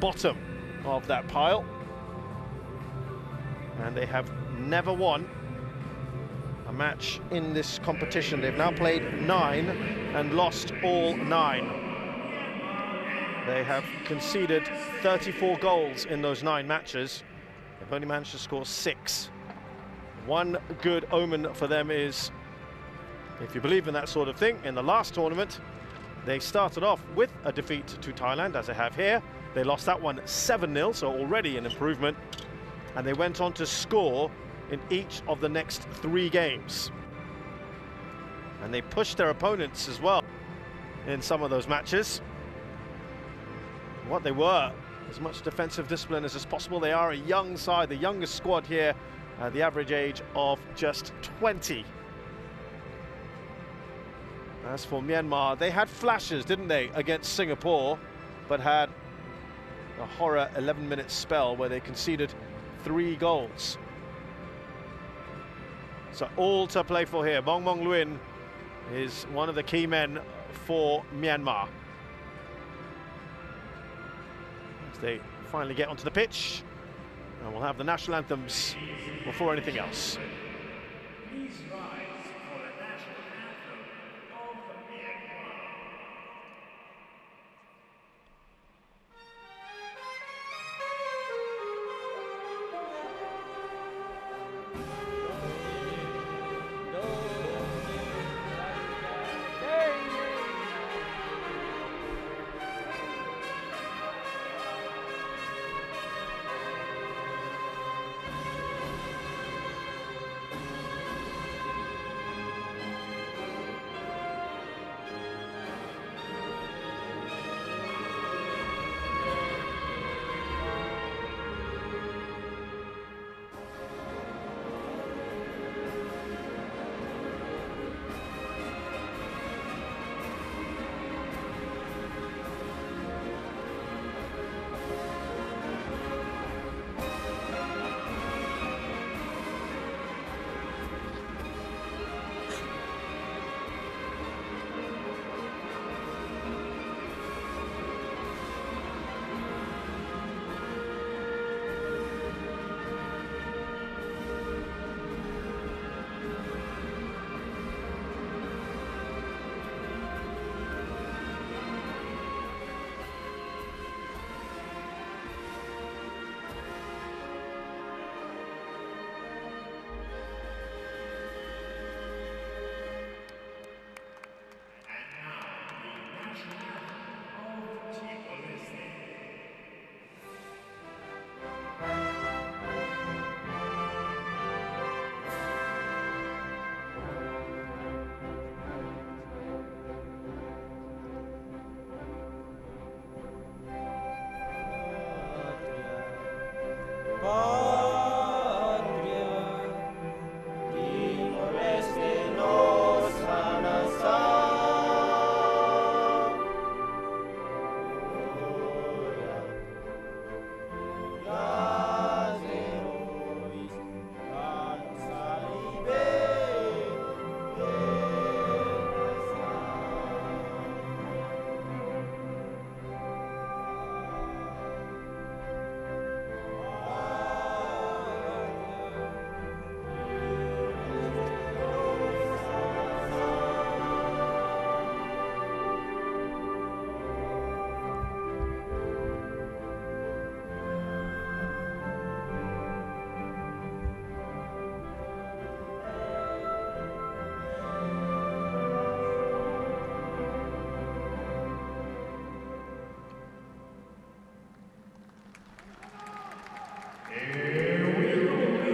bottom of that pile. And they have never won a match in this competition. They've now played 9 and lost all 9. They have conceded 34 goals in those 9 matches. They've only managed to score 6. One good omen for them is, if you believe in that sort of thing, in the last tournament, they started off with a defeat to Thailand, as they have here. They lost that one 7-0, so already an improvement. And they went on to score in each of the next 3 games. And they pushed their opponents as well in some of those matches. What they were, as much defensive discipline as is possible. They are a young side, the youngest squad here, the average age of just 20. As for Myanmar, they had flashes, didn't they, against Singapore, but had a horror 11-minute spell where they conceded 3 goals. So all to play for here. Mong Mong Luin is one of the key men for Myanmar. As they finally get onto the pitch, and we'll have the national anthems before anything else.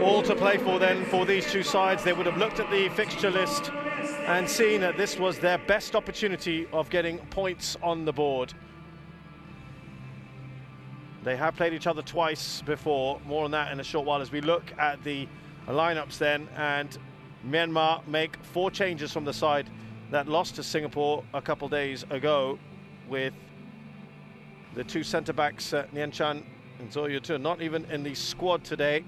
All to play for then for these two sides. They would have looked at the fixture list and seen that this was their best opportunity of getting points on the board. They have played each other twice before. More on that in a short while as we look at the lineups then. And Myanmar make 4 changes from the side that lost to Singapore a couple days ago, with the 2 centre-backs, Nien Chan and Zo Yutun, not even in the squad today.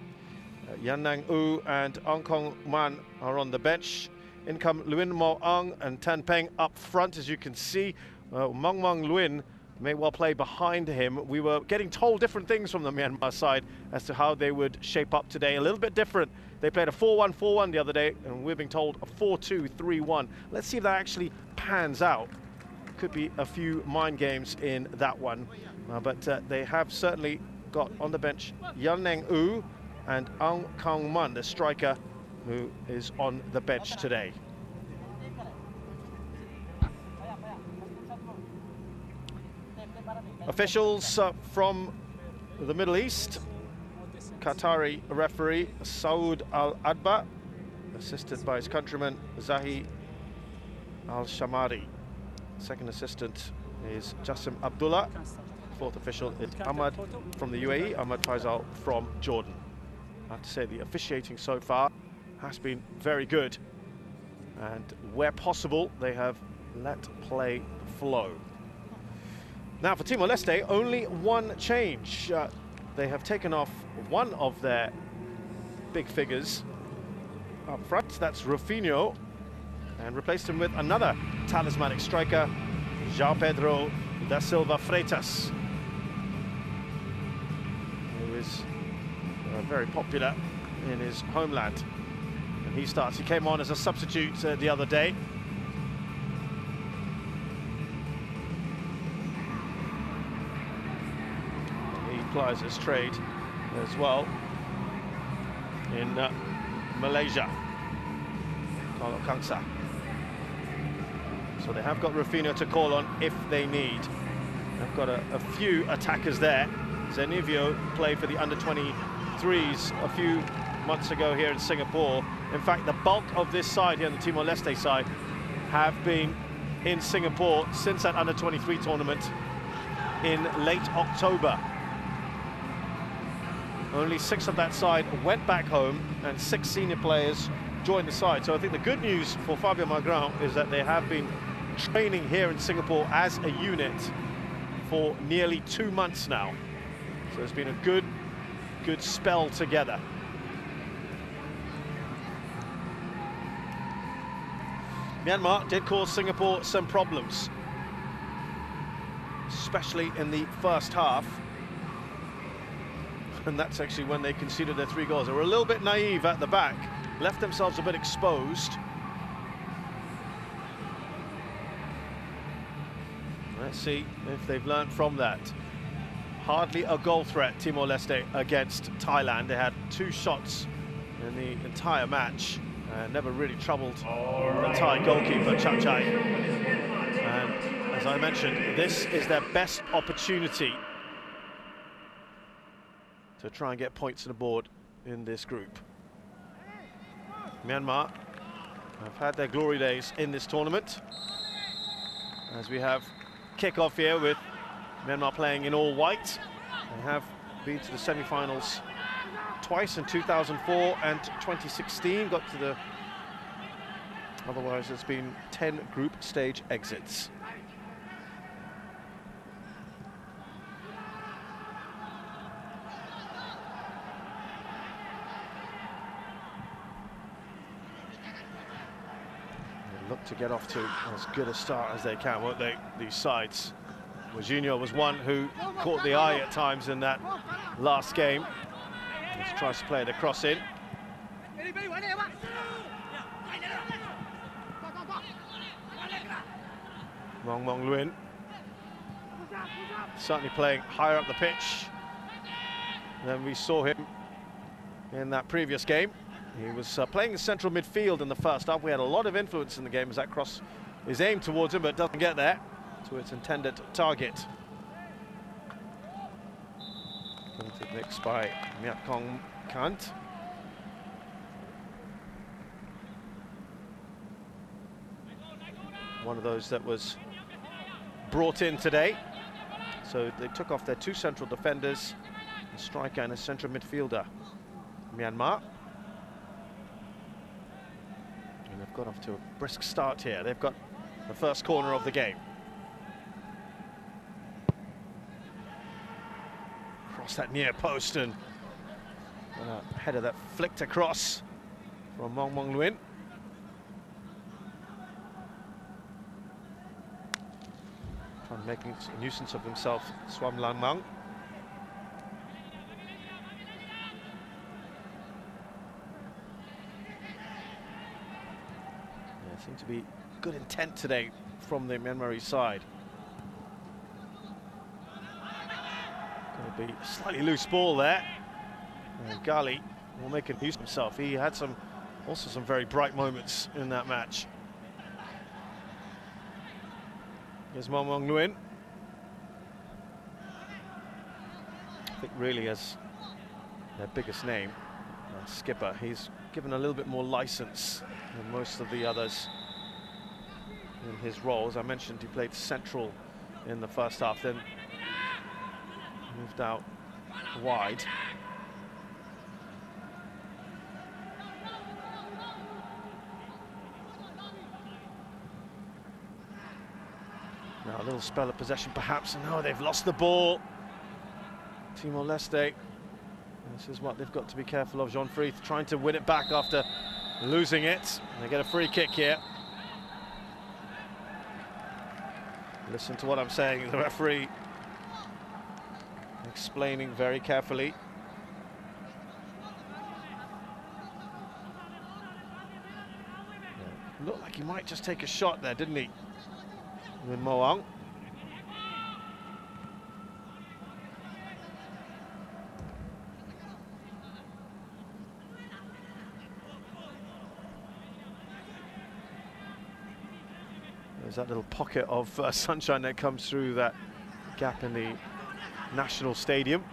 Yan Nang U and Ong Kong Man are on the bench. In come Luin Mo Ang and Tan Peng up front, as you can see. Mong Mong Luin may well play behind him. We were getting told different things from the Myanmar side as to how they would shape up today. A little bit different. They played a 4-1-4-1 the other day, and we're being told a 4-2-3-1. Let's see if that actually pans out. Could be a few mind games in that one. But they have certainly got on the bench Yan Neng U and Aung Kang Mun, the striker, who is on the bench today. Officials from the Middle East. Qatari referee Saud Al-Adba, assisted by his countryman Zahi Al-Shamari. Second assistant is Jassim Abdullah. Fourth official is Ahmad from the UAE, Ahmad Faisal from Jordan. I have to say the officiating so far has been very good, and where possible they have let play flow. Now for Timor-Leste, only one change. They have taken off one of their big figures up front, that's Rufinho, and replaced him with another talismanic striker, João Pedro da Silva Freitas, who is very popular in his homeland. And he starts, he came on as a substitute the other day. Plies his trade as well in Malaysia. Carlo Kangsa. So they have got Rufinho to call on if they need. They've got a few attackers there. Zenivio played for the under-23s a few months ago here in Singapore. In fact, the bulk of this side here, the Timor-Leste side, have been in Singapore since that under-23 tournament in late October. Only 6 of that side went back home, and 6 senior players joined the side. So I think the good news for Fabio Magrão is that they have been training here in Singapore as a unit for nearly 2 months now. So it's been a good spell together. Myanmar did cause Singapore some problems, especially in the first half. And that's actually when they conceded their 3 goals. They were a little bit naive at the back, left themselves a bit exposed. Let's see if they've learned from that. Hardly a goal threat, Timor-Leste, against Thailand. They had 2 shots in the entire match, and never really troubled the Thai goalkeeper, Chapchai. And as I mentioned, this is their best opportunity to try and get points on the board in this group. Myanmar have had their glory days in this tournament, as we have kick-off here with Myanmar playing in all white. They have been to the semi-finals twice, in 2004 and 2016. Got to the... Otherwise, there's been 10 group stage exits. Look to get off to as good a start as they can, won't they, these sides? Jorginho was one who caught the eye at times in that last game. He tries to play the cross in. Mong Mong Luin certainly playing higher up the pitch than we saw him in that previous game. He was playing in central midfield in the first half. We had a lot of influence in the game as that cross is aimed towards him, but doesn't get there to its intended target. Mixed by Myat Kong Kant. One of those that was brought in today. So they took off their 2 central defenders, a striker and a central midfielder. Myanmar. And they've got off to a brisk start here. They've got the first corner of the game. Across that near post, and a header that flicked across from Mong Mong Luin. Trying and making a nuisance of himself, Swam Lang Mang. Yeah, seemed to be good intent today from the Myanmar side. Going to be a slightly loose ball there. And Gali will make a use of himself. He had also some very bright moments in that match. Here's Mong Mong Nguyen. I think really as their biggest name, skipper, he's given a little bit more license than most of the others in his roles. I mentioned he played central in the first half, then moved out wide. Now a little spell of possession perhaps, and oh, they've lost the ball. Timor-Leste. This is what they've got to be careful of. Jean Freeth trying to win it back after losing it. They get a free kick here. Listen to what I'm saying, the referee explaining very carefully. Yeah, looked like he might just take a shot there, didn't he? With Moang. There's that little pocket of sunshine that comes through that gap in the National Stadium.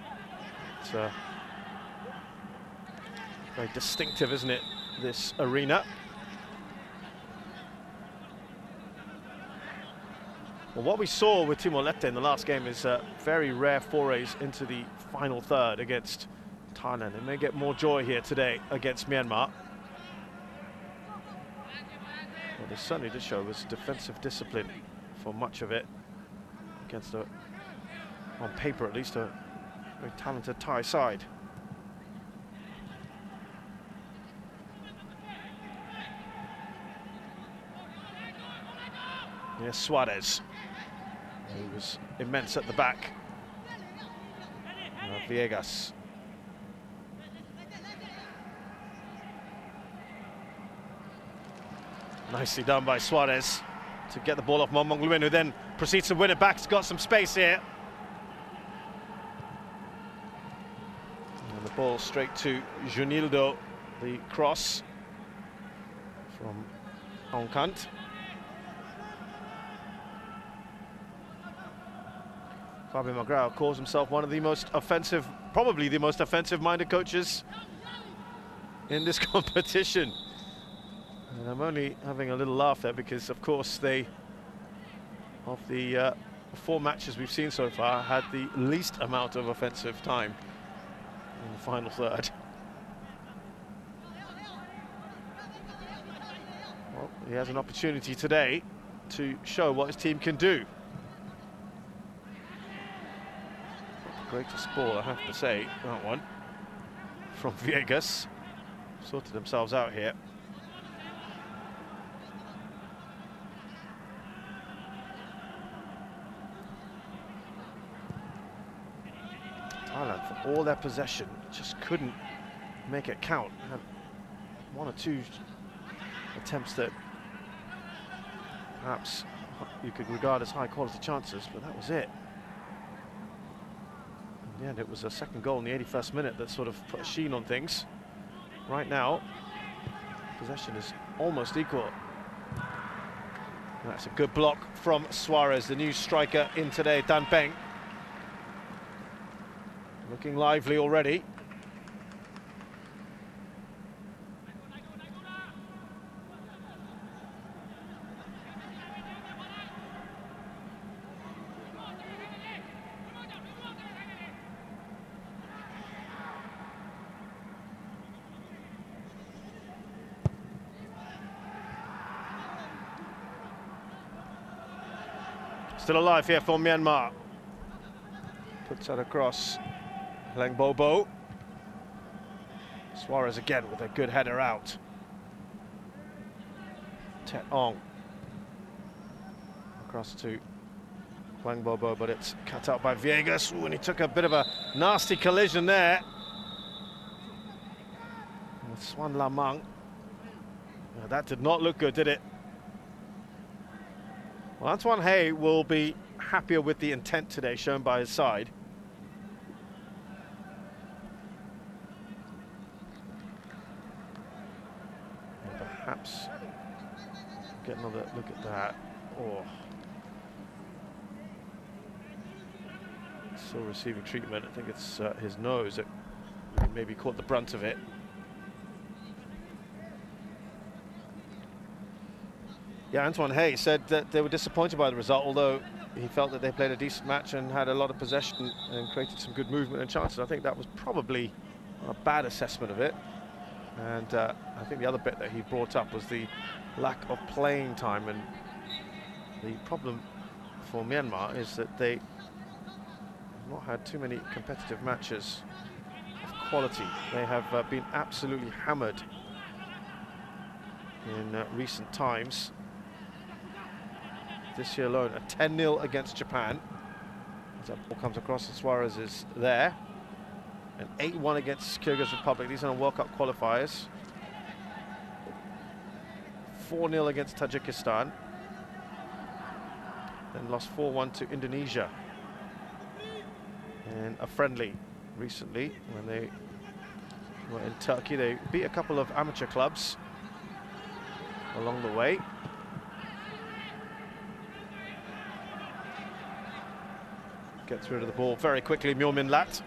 It's very distinctive, isn't it, this arena? Well, what we saw with Timor-Leste in the last game is very rare forays into the final third against Thailand. They may get more joy here today against Myanmar. What they certainly did show was defensive discipline for much of it against, on paper at least, a very talented Thai side. Yes, Suarez, who was immense at the back. Viegas. Nicely done by Suarez to get the ball off Mong Mong Nguyen, who then proceeds to win it back. He's got some space here. And the ball straight to Junildo, the cross from Onkant. Fabio Magrao calls himself one of the most offensive, probably the most offensive-minded coaches in this competition. And I'm only having a little laugh there because, of course, of the 4 matches we've seen so far, had the least amount of offensive time in the final third. Well, he has an opportunity today to show what his team can do. Greatest ball, I have to say, that one from Viegas. Sorted themselves out here. Thailand, for all their possession, just couldn't make it count. Had 1 or 2 attempts that perhaps you could regard as high-quality chances, but that was it. In the end, it was a second goal in the 81st minute that sort of put a sheen on things. Right now, possession is almost equal. And that's a good block from Suarez, the new striker in today, Dan Peng. Looking lively already. Still alive here for Myanmar. Puts that across. Leng Bobo. Suarez again with a good header out. Tet Ong. Across to Bang Bobo, but it's cut out by Viegas. Ooh, and he took a bit of a nasty collision there with Swan Lamang. That did not look good, did it? Well, Antoine Hey will be happier with the intent today shown by his side. And perhaps get another look at that. Oh. Still receiving treatment. I think it's his nose that maybe caught the brunt of it. Yeah, Antoine Hey said that they were disappointed by the result, although he felt that they played a decent match and had a lot of possession and created some good movement and chances. I think that was probably a bad assessment of it. And I think the other bit that he brought up was the lack of playing time. And the problem for Myanmar is that they have not had too many competitive matches of quality. They have been absolutely hammered in recent times. This year alone, a 10-0 against Japan. As that ball comes across, and Suarez is there. An 8-1 against Kyrgyz Republic. These are World Cup qualifiers. 4-0 against Tajikistan. Then lost 4-1 to Indonesia. And a friendly recently when they were in Turkey. They beat a couple of amateur clubs along the way. Gets rid of the ball very quickly, Myo Min Lat.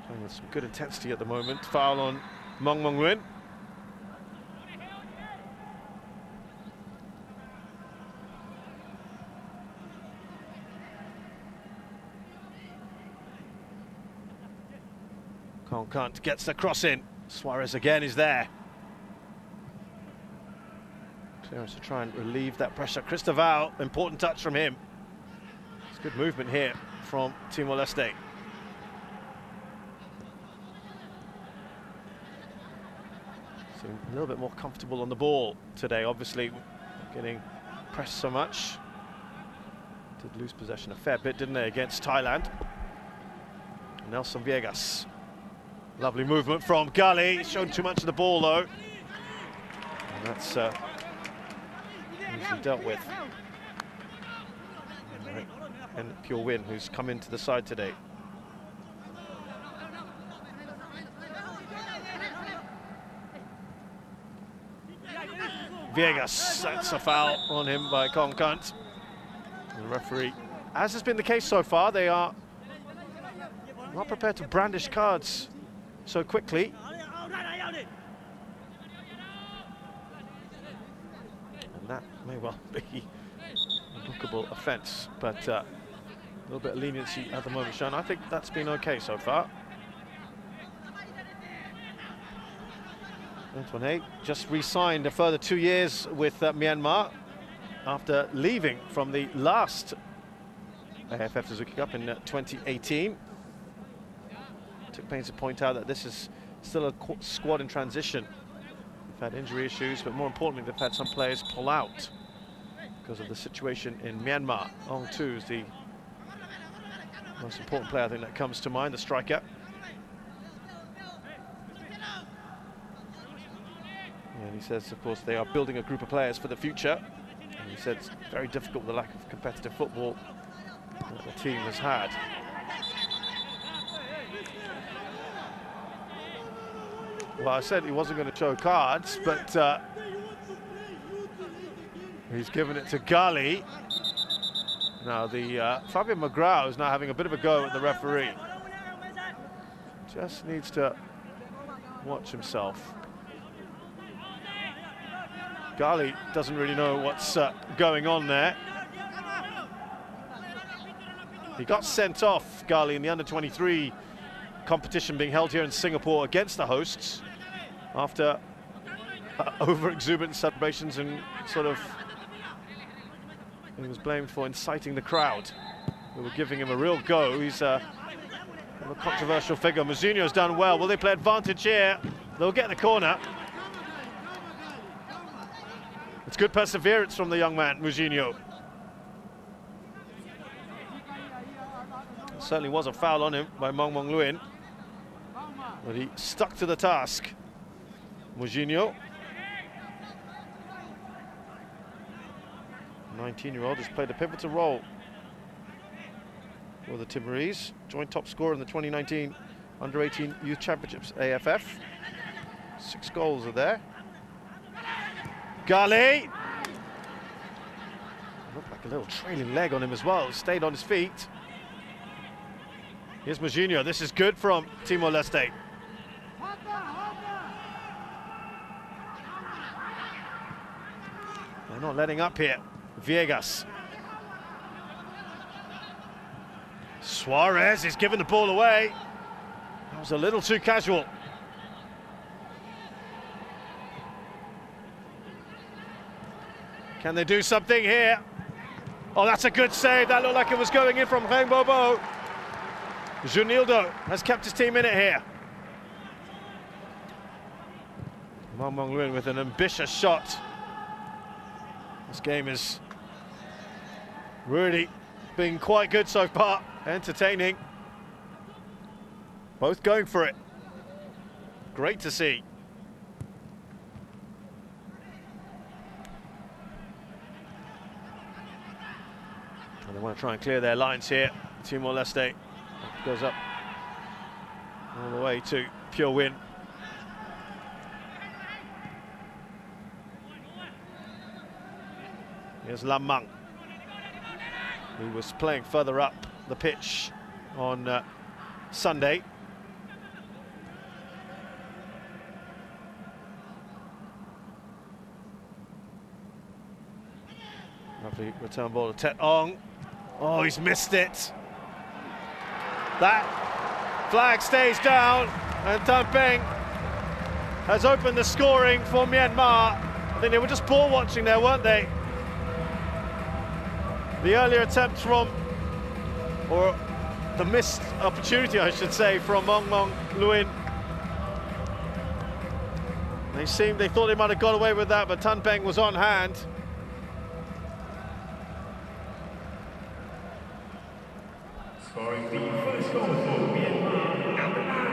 Playing with some good intensity at the moment. Foul on Mong Mong Nguyen. Kong Kant gets the cross in. Suarez again is there. Clearance to try and relieve that pressure. Cristobal, important touch from him. It's good movement here from Timor-Leste. Seem a little bit more comfortable on the ball today, obviously getting pressed so much. Did lose possession a fair bit, didn't they, against Thailand. Nelson Viegas. Lovely movement from Gully. Showed too much of the ball though. And that's easily dealt with. And Pure Win, who's come into the side today. Viegas, that's a foul on him by Kong Kant. And the referee, as has been the case so far, they are not prepared to brandish cards so quickly. And that may well be a bookable offence, but a little bit of leniency at the moment shown. I think that's been okay so far. Antoine Hey just re-signed a further 2 years with Myanmar after leaving from the last AFF Suzuki Cup in 2018. Took pains to point out that this is still a squad in transition. They've had injury issues, but more importantly, they've had some players pull out because of the situation in Myanmar. Ong Tu is the most important player, I think, that comes to mind, the striker. And he says, of course, they are building a group of players for the future. And he said it's very difficult with the lack of competitive football that the team has had. Well, I said he wasn't going to show cards, but he's given it to Gali. Now, the Fabian McGraw is now having a bit of a go at the referee. Just needs to watch himself. Gali doesn't really know what's going on there. He got sent off, Gali, in the under-23 competition being held here in Singapore against the hosts after over-exuberant celebrations and sort of, he was blamed for inciting the crowd. They were giving him a real go. He's a controversial figure. Mouzinho's done well. Will they play advantage here? They'll get the corner. good perseverance from the young man, Moutinho. There certainly was a foul on him by Mong Luin, but he stuck to the task. Moutinho, 19-year-old, has played a pivotal role for the Timorese. Joint top scorer in the 2019 Under-18 Youth Championships, AFF. 6 goals are there. Gali! Looked like a little trailing leg on him as well. Stayed on his feet. Here's Moutinho. This is good from Timor-Leste. They're not letting up here. Viegas. Suarez is giving the ball away. That was a little too casual. Can they do something here? Oh, that's a good save. That looked like it was going in from Heng Bobo. Junildo has kept his team in it here. Mong Luin with an ambitious shot. This game is really been quite good so far. Entertaining. Both going for it. Great to see. And they want to try and clear their lines here. Timor-Leste goes up all the way to pure win. Here's Lam Mang, who was playing further up the pitch on Sunday. Lovely return ball to Tet Ong. Oh, he's missed it. That flag stays down, and Tan Peng has opened the scoring for Myanmar. I think they were just ball watching there, weren't they? The earlier attempt from, or the missed opportunity, I should say, from Mong Luin. They thought they might have got away with that, but Tan Peng was on hand.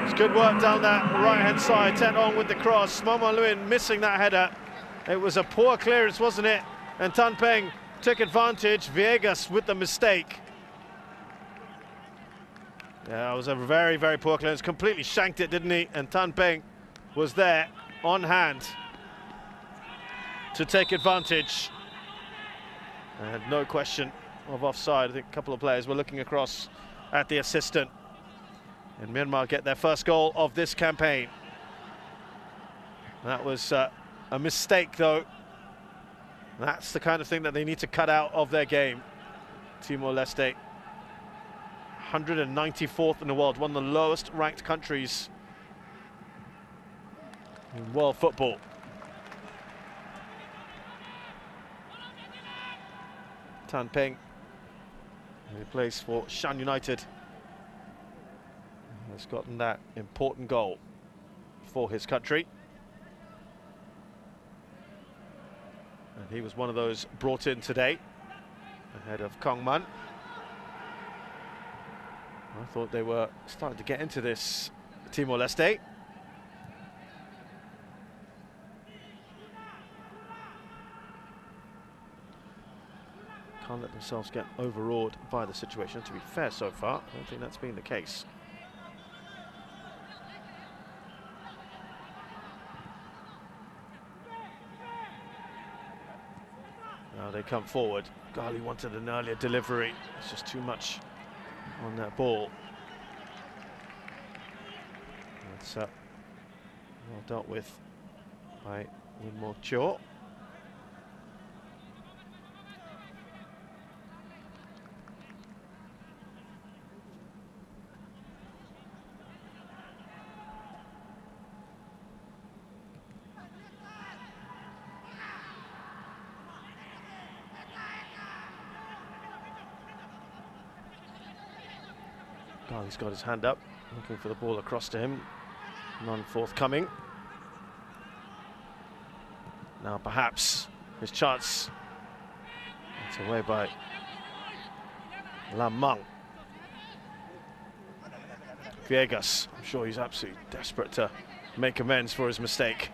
It's good work down that right-hand side. Tet Ong with the cross. Mong Luin missing that header. It was a poor clearance, wasn't it? And Tan Peng took advantage. Viegas with the mistake. Yeah, it was a very, very poor clearance. Completely shanked it, didn't he? And Tan Peng was there on hand to take advantage. And no question of offside. I think a couple of players were looking across at the assistant. And Myanmar get their first goal of this campaign. That was a mistake, though. That's the kind of thing that they need to cut out of their game. Timor-Leste, 194th in the world, one of the lowest ranked countries in world football. Tan Peng, who plays for Shan United, has gotten that important goal for his country. And he was one of those brought in today, ahead of Kong Man. I thought they were starting to get into this, Timor-Leste. Can't let themselves get overawed by the situation. To be fair, so far, I don't think that's been the case. Now they come forward. Gali wanted an earlier delivery. It's just too much on that ball. That's well dealt with by Win Cho. He's got his hand up, looking for the ball across to him. None forthcoming. Now perhaps his chance. It's away by Lam. Viegas, I'm sure he's absolutely desperate to make amends for his mistake.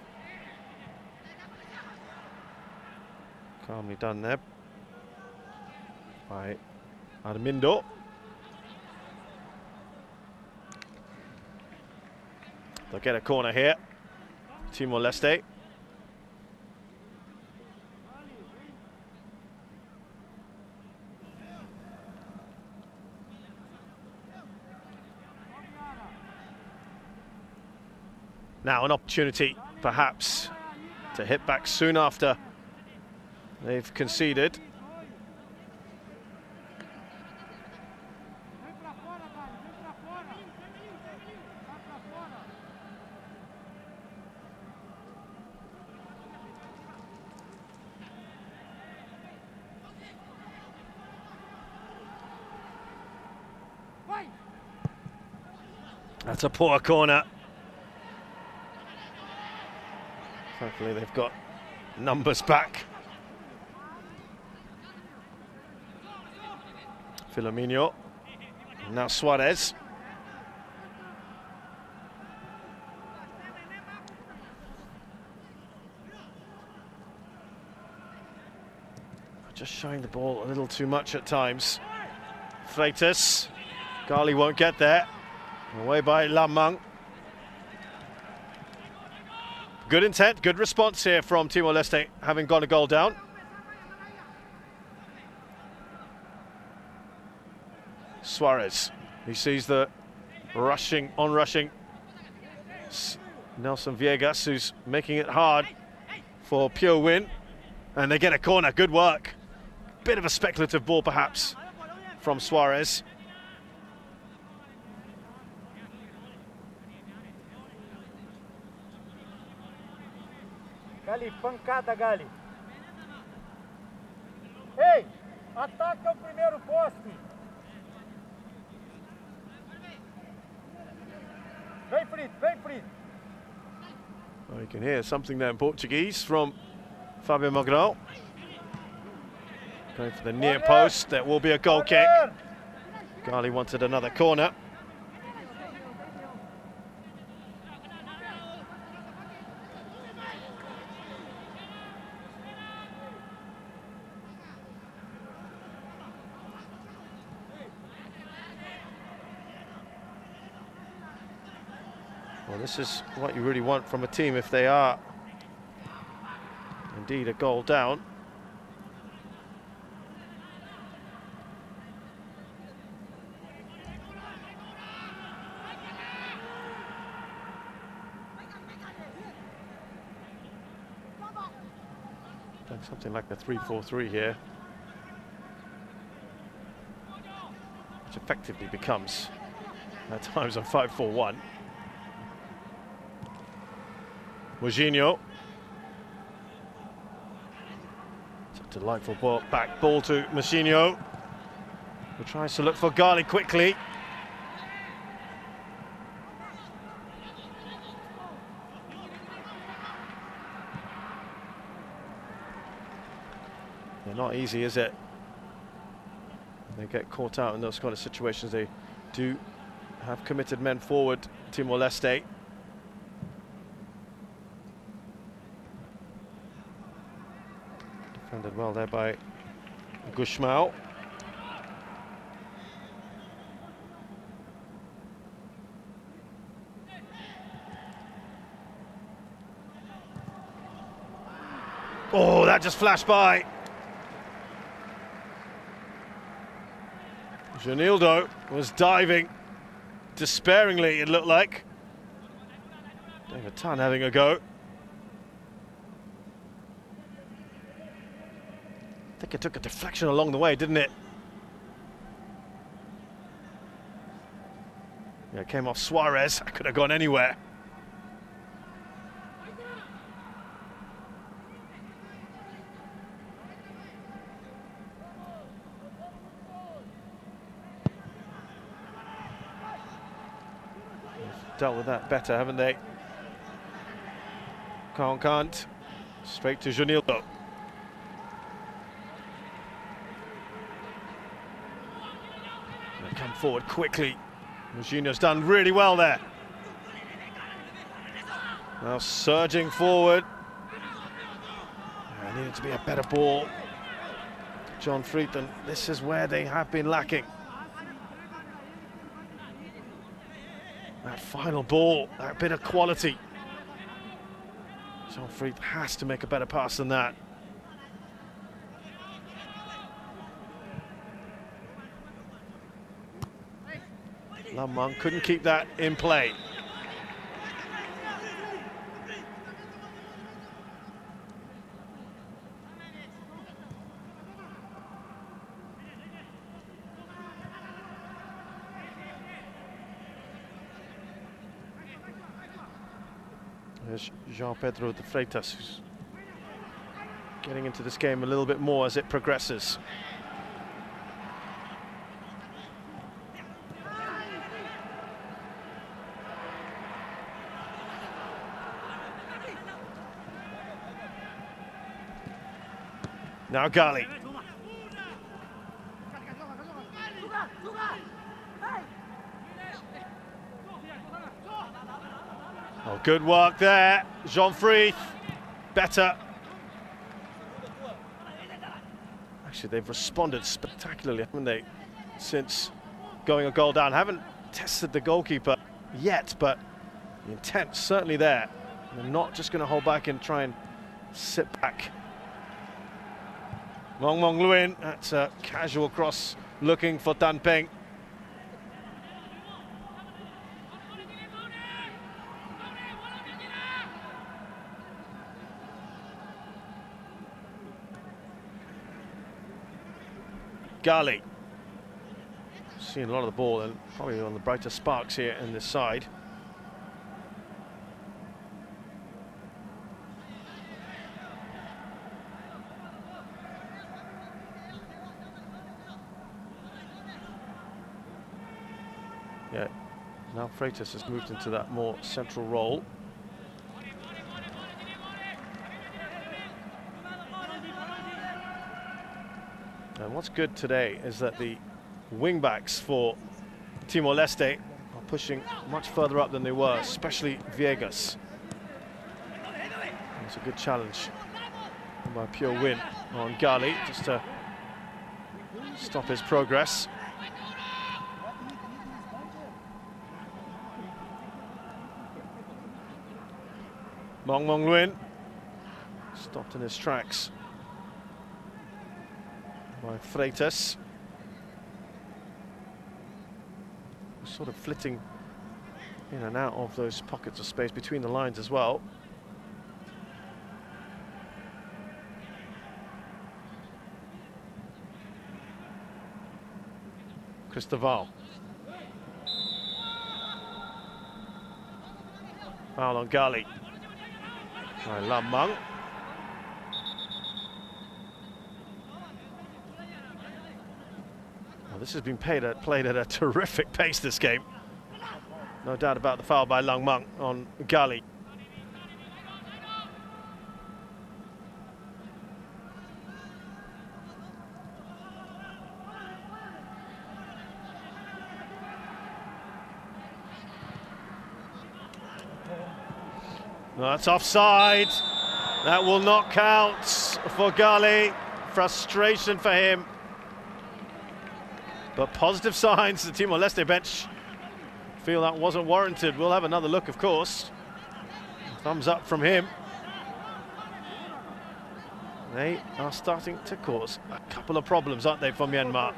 Calmly done there by Armindo. They'll get a corner here, Timor-Leste. Now an opportunity, perhaps, to hit back soon after they've conceded. That's a poor corner. Hopefully they've got numbers back. Filomeno, now Suarez. Just showing the ball a little too much at times. Freitas, Gali won't get there. Away by Lam. Good intent, good response here from Timor-Leste, having got a goal down. Suarez, he sees the onrushing Nelson Viegas, who's making it hard for pure win. And they get a corner, good work. Bit of a speculative ball perhaps from Suarez. Gali, pancada, Gali. Ei, ataca o primeiro poste. Vem, Fritz, vem, Fritz. Well, you can hear something there in Portuguese from Fabio Magrão. Going for the near post, there will be a goal kick. Gali wanted another corner. Well, this is what you really want from a team if they are indeed a goal down. Playing something like the 3-4-3 here, which effectively becomes at times a 5-4-1. Jorginho. It's a delightful ball, back ball to Jorginho, who tries to look for Gali quickly. They're not easy, is it? They get caught out in those kind of situations. They do have committed men forward, Timor-Leste. Defended well there by Gusmão. Oh, that just flashed by. Janildo was diving despairingly, it looked like. David Tan having a go. I think it took a deflection along the way, didn't it? Yeah, it came off Suarez. It could have gone anywhere. They've dealt with that better, haven't they? Can't. Straight to Janildo. come forward quickly. Moutinho's done really well there. Now surging forward. Needed to be a better ball. John Frieden, this is where they have been lacking. That final ball, that bit of quality. John Frieden has to make a better pass than that. Lam Mang couldn't keep that in play. There's João Pedro de Freitas, who's getting into this game a little bit more as it progresses. Now Gali. Oh, good work there, Jean Fried, better. Actually, they've responded spectacularly, haven't they, since going a goal down. Haven't tested the goalkeeper yet, but the intent's certainly there. They're not just going to hold back and try and sit back. Mong Mong Luin, that's a casual cross looking for Tan Peng. Gali. Seeing a lot of the ball and probably one of the brighter sparks here in this side. Yeah, now Freitas has moved into that more central role. And what's good today is that the wing-backs for Timor-Leste are pushing much further up than they were, especially Viegas. It's a good challenge by Pure Win on Gali, just to stop his progress. Mong Mong Luin stopped in his tracks by Freitas. Sort of flitting in and out of those pockets of space between the lines as well. Christoval. Foul on Gali by Lam Mang. This has been played at a terrific pace, this game. No doubt about the foul by Lam Mang on Gali. No, that's offside. That will not count for Gali. Frustration for him. But positive signs, the Timor-Leste bench feel that wasn't warranted. We'll have another look, of course. Thumbs up from him. They are starting to cause a couple of problems, aren't they, for Myanmar?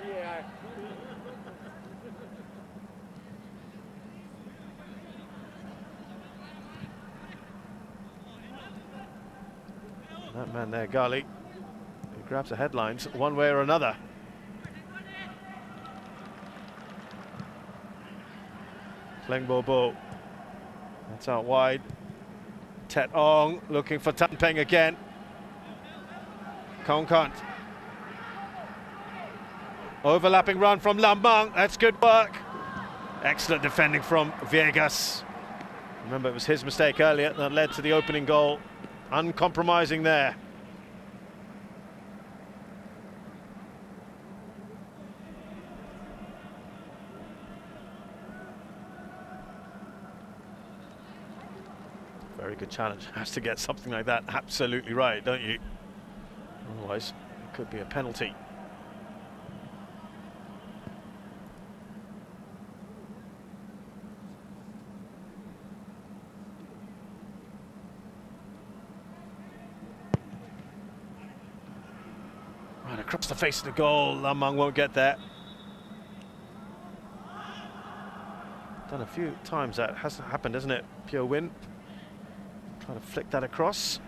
That man there, Gali, he grabs the headlines one way or another. Fleng Bobo, that's out wide. Tet Ong looking for Tan Peng again. Kong Kant. Overlapping run from Lam Mang, that's good work. Excellent defending from Viegas. Remember, it was his mistake earlier that led to the opening goal. Uncompromising there. Very good challenge. Has to get something like that absolutely right, don't you? Otherwise, it could be a penalty. Right across the face of the goal. Lamang won't get there. Done a few times that hasn't happened, hasn't it? Pure win. Trying to flick that across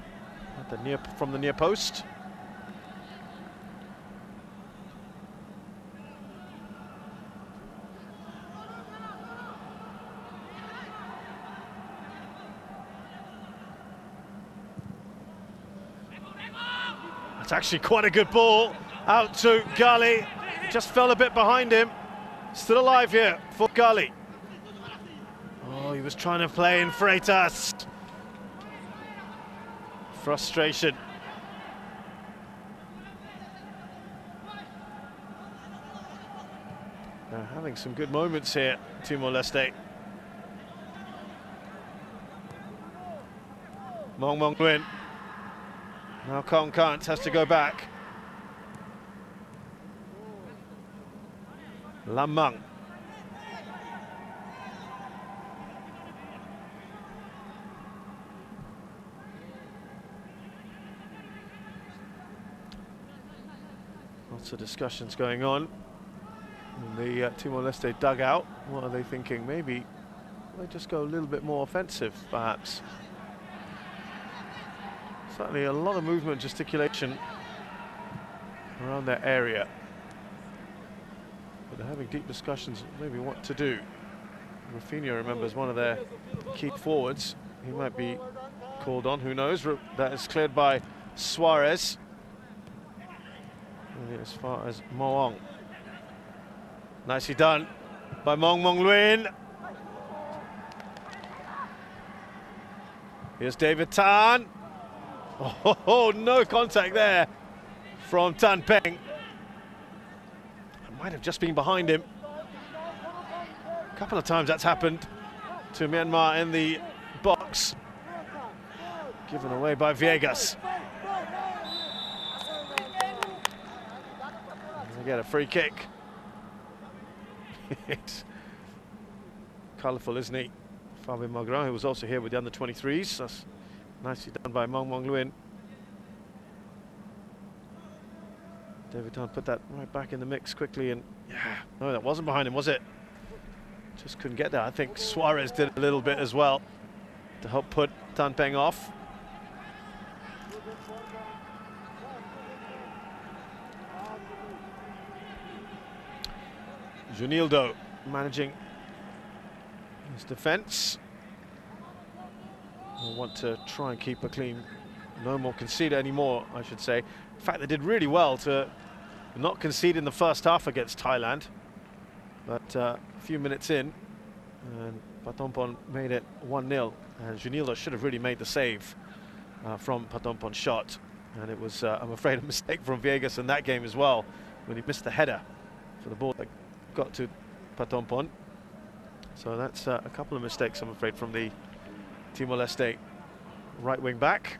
at the from the near post. That's actually quite a good ball out to Gali. Just fell a bit behind him. Still alive here for Gali. Oh, he was trying to play in Freitas. Frustration. They're having some good moments here, Timor-Leste. Mong Mong Nguyen. Now Kong Kant has to go back. Lam Mang. Lots of discussions going on in the Timor-Leste dugout. What are they thinking? Maybe they just go a little bit more offensive, perhaps. Certainly a lot of movement, gesticulation around that area. But they're having deep discussions, maybe what to do. Rafinha, remember, is one of their key forwards. He might be called on, who knows? That is cleared by Suarez. And as far as Moong. Nicely done by Mong Mong Nguyen. Here's David Tan. Oh, no contact there from Tan Peng. It might have just been behind him. A couple of times that's happened to Myanmar in the box. Given away by Viegas. They get a free kick. It's colourful, isn't he? Fabien Magrin, who was also here with the under-23s. That's nicely done by Mong Mong Nguyen. David Tan put that right back in the mix quickly, and yeah, no, that wasn't behind him, was it? Just couldn't get there. I think Suarez did a little bit as well to help put Tan Peng off. Junildo managing his defence. We'll want to try and keep a clean, no more concede anymore, I should say. In fact, they did really well to not concede in the first half against Thailand. But a few minutes in, and Patompon made it 1-0. And Junildo should have really made the save from Patompon's shot. And it was, I'm afraid, a mistake from Viegas in that game as well, when he missed the header for the ball that got to Patompon. So that's a couple of mistakes, I'm afraid, from the Timor-Leste right wing back.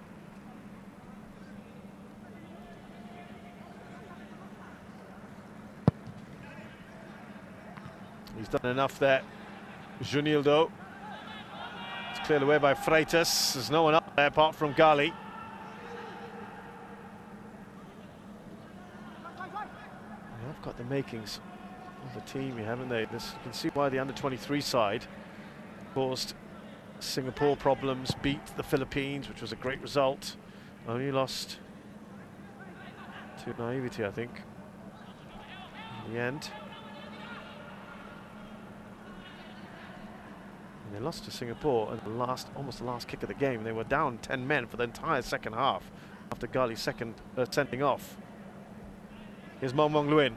He's done enough there, Junildo. It's cleared away by Freitas. There's no one up there apart from Gali. They have got the makings of the team, haven't they? You can see why the under-23 side caused Singapore problems, beat the Philippines, which was a great result. Only lost to naivety, I think, in the end. And they lost to Singapore in the almost the last kick of the game. They were down 10 men for the entire second half after Ghali's second sending off. Here's Mong Mong Nguyen.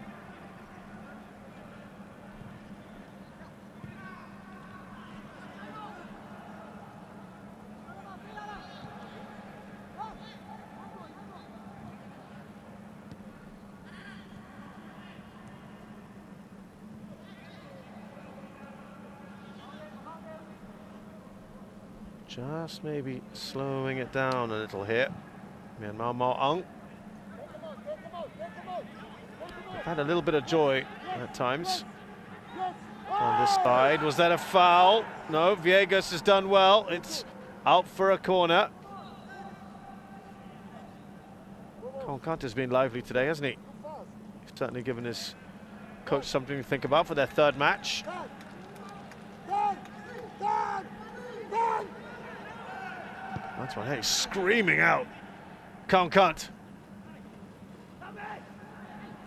Just maybe slowing it down a little here. Myanmar Maung. They've had a little bit of joy at times. On this side, was that a foul? No, Viegas has done well. It's out for a corner. Kant has been lively today, hasn't he? He's certainly given his coach something to think about for their third match. That's why he's screaming out. Kant.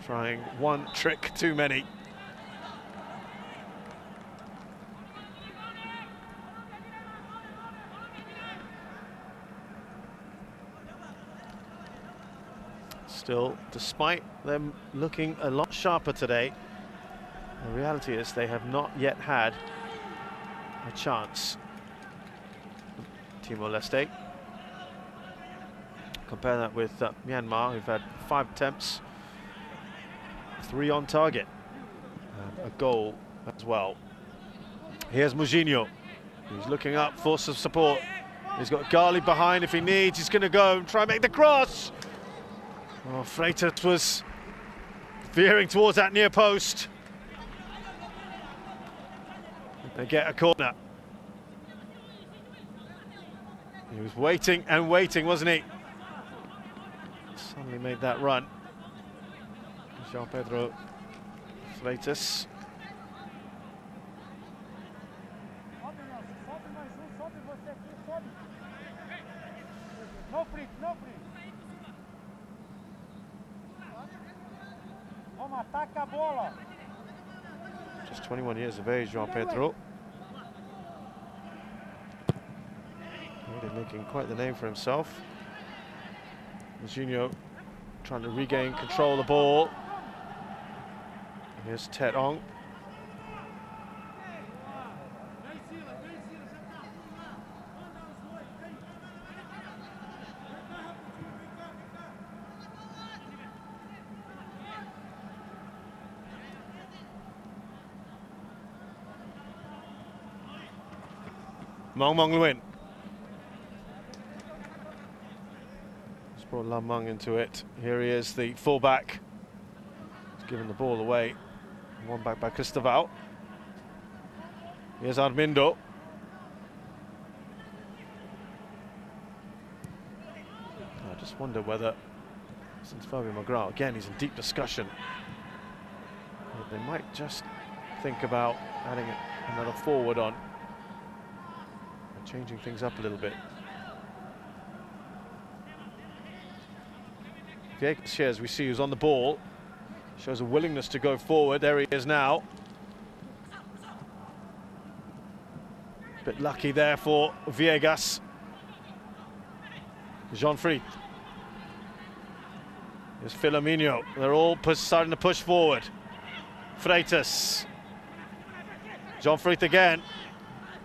Trying one trick too many. Still, despite them looking a lot sharper today, the reality is they have not yet had a chance. Timor-Leste. Compare that with Myanmar, who've had 5 attempts, 3 on target, and a goal as well. Here's Moutinho. He's looking up for some support. He's got Gali behind if he needs. He's going to go and try and make the cross. Oh, Freitas was veering towards that near post. They get a corner. He was waiting and waiting, wasn't he? Suddenly made that run. João Pedro Freitas. No free, no free. Vamos, ataca a bola. Just 21 years of age, João Pedro. Really making quite the name for himself. Moutinho trying to regain control of the ball. Here's Tet Ong. Mong Luin. Just brought Lam Mung into it. Here he is, the fullback. He's given the ball away. One back by Cristobal. Here's Armindo. I just wonder whether, since Fabio Magral, again, he's in deep discussion, they might just think about adding another forward on. Changing things up a little bit. Viegas here, as we see, who's on the ball, shows a willingness to go forward. There he is now. Bit lucky there for Viegas. Jean-Fried. Here's Filomeno. They're all starting to push forward. Freitas. Jean-Fried again.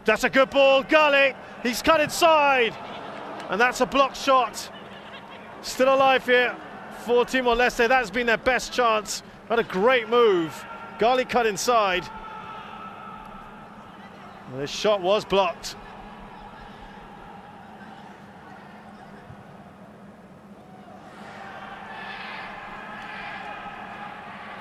That's a good ball, Gali, he's cut inside, and that's a blocked shot. Still alive here for Timor-Leste. That's been their best chance. What a great move. Gali cut inside. Well, this shot was blocked.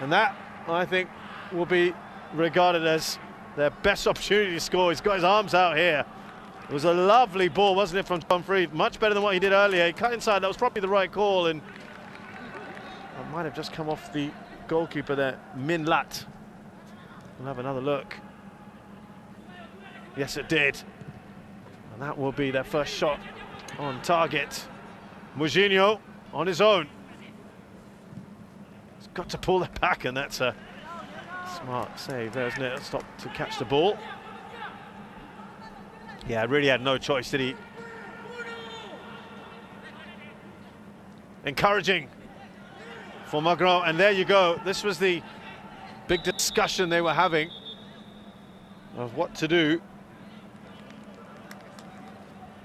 And that, I think, will be regarded as their best opportunity to score. He's got his arms out here. It was a lovely ball, wasn't it, from Jean-Fried? Much better than what he did earlier. He cut inside. That was probably the right call, and it might have just come off the goalkeeper there, Min Lat. We'll have another look. Yes, it did. And that will be their first shot on target. Moutinho on his own. He's got to pull it back, and that's a smart save there, isn't it? Stop to catch the ball. Yeah, really had no choice, did he? Encouraging for Magro, and there you go. This was the big discussion they were having of what to do.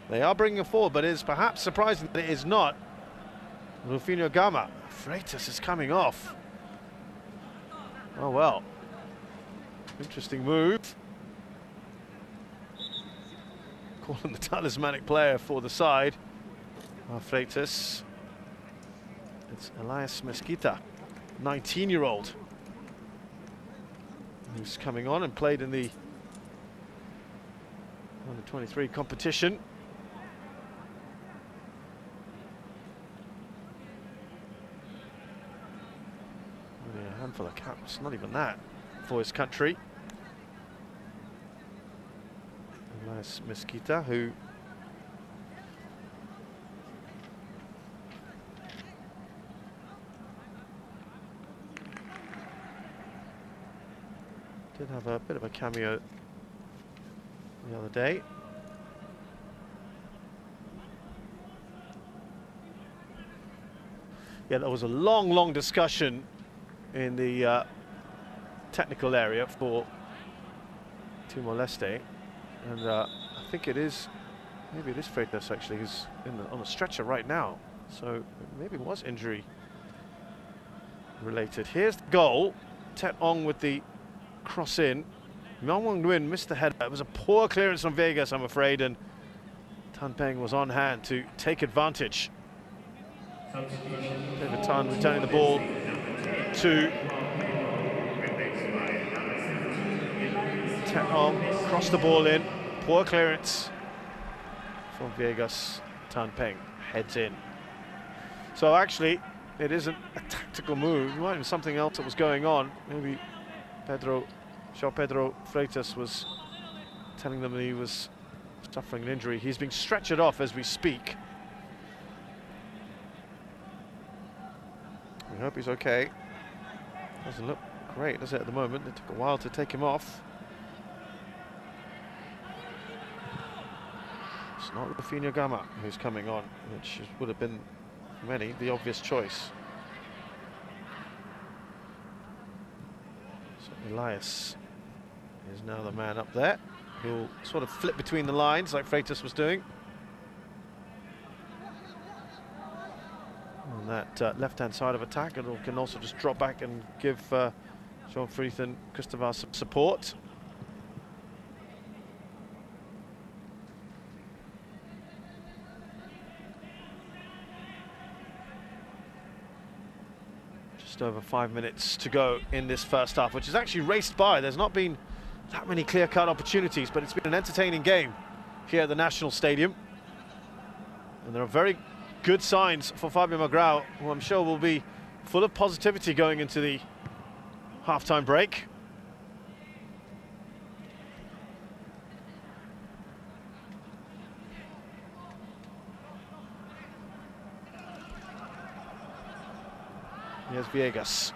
They are bringing it forward, but it is perhaps surprising that it is not Rufino Gama. Freitas is coming off. Oh well. Interesting move. call him the talismanic player for the side. Freitas. It's Elias Mesquita, 19-year-old, who's coming on and played in the Under-23 competition. Only a handful of caps, not even that, for his country. Elias Mesquita, who did have a bit of a cameo the other day. Yeah, there was a long discussion in the technical area for Timor-Leste, and I think it is, maybe it is Freitas actually, who's on a stretcher right now, so maybe it was injury related. Here's the goal. Tet Ong with the cross in. Myanmar Nguyen missed the header. It was a poor clearance from Vegas, I'm afraid, and Tan Peng was on hand to take advantage. David Tan returning the ball to Tet Ong. Cross the ball in. Poor clearance from Vegas. Tan Peng heads in. So actually, it isn't a tactical move. It might have been something else that was going on. Maybe João Pedro Freitas was telling them that he was suffering an injury. He's being stretchered off as we speak. We hope he's okay. Doesn't look great, does it, at the moment? It took a while to take him off. It's not Rafinha Gama who's coming on, which would have been, for many, the obvious choice. So Elias is now the man up there. He'll sort of flip between the lines like Freitas was doing. On that left-hand side of attack, and can also just drop back and give Jean-Fried and Christopher some support. Just over 5 minutes to go in this first half, which is actually raced by. There's not been that many clear-cut opportunities, but it's been an entertaining game here at the National Stadium. And there are very good signs for Fabio Magrao, who I'm sure will be full of positivity going into the half-time break. Here's Viegas.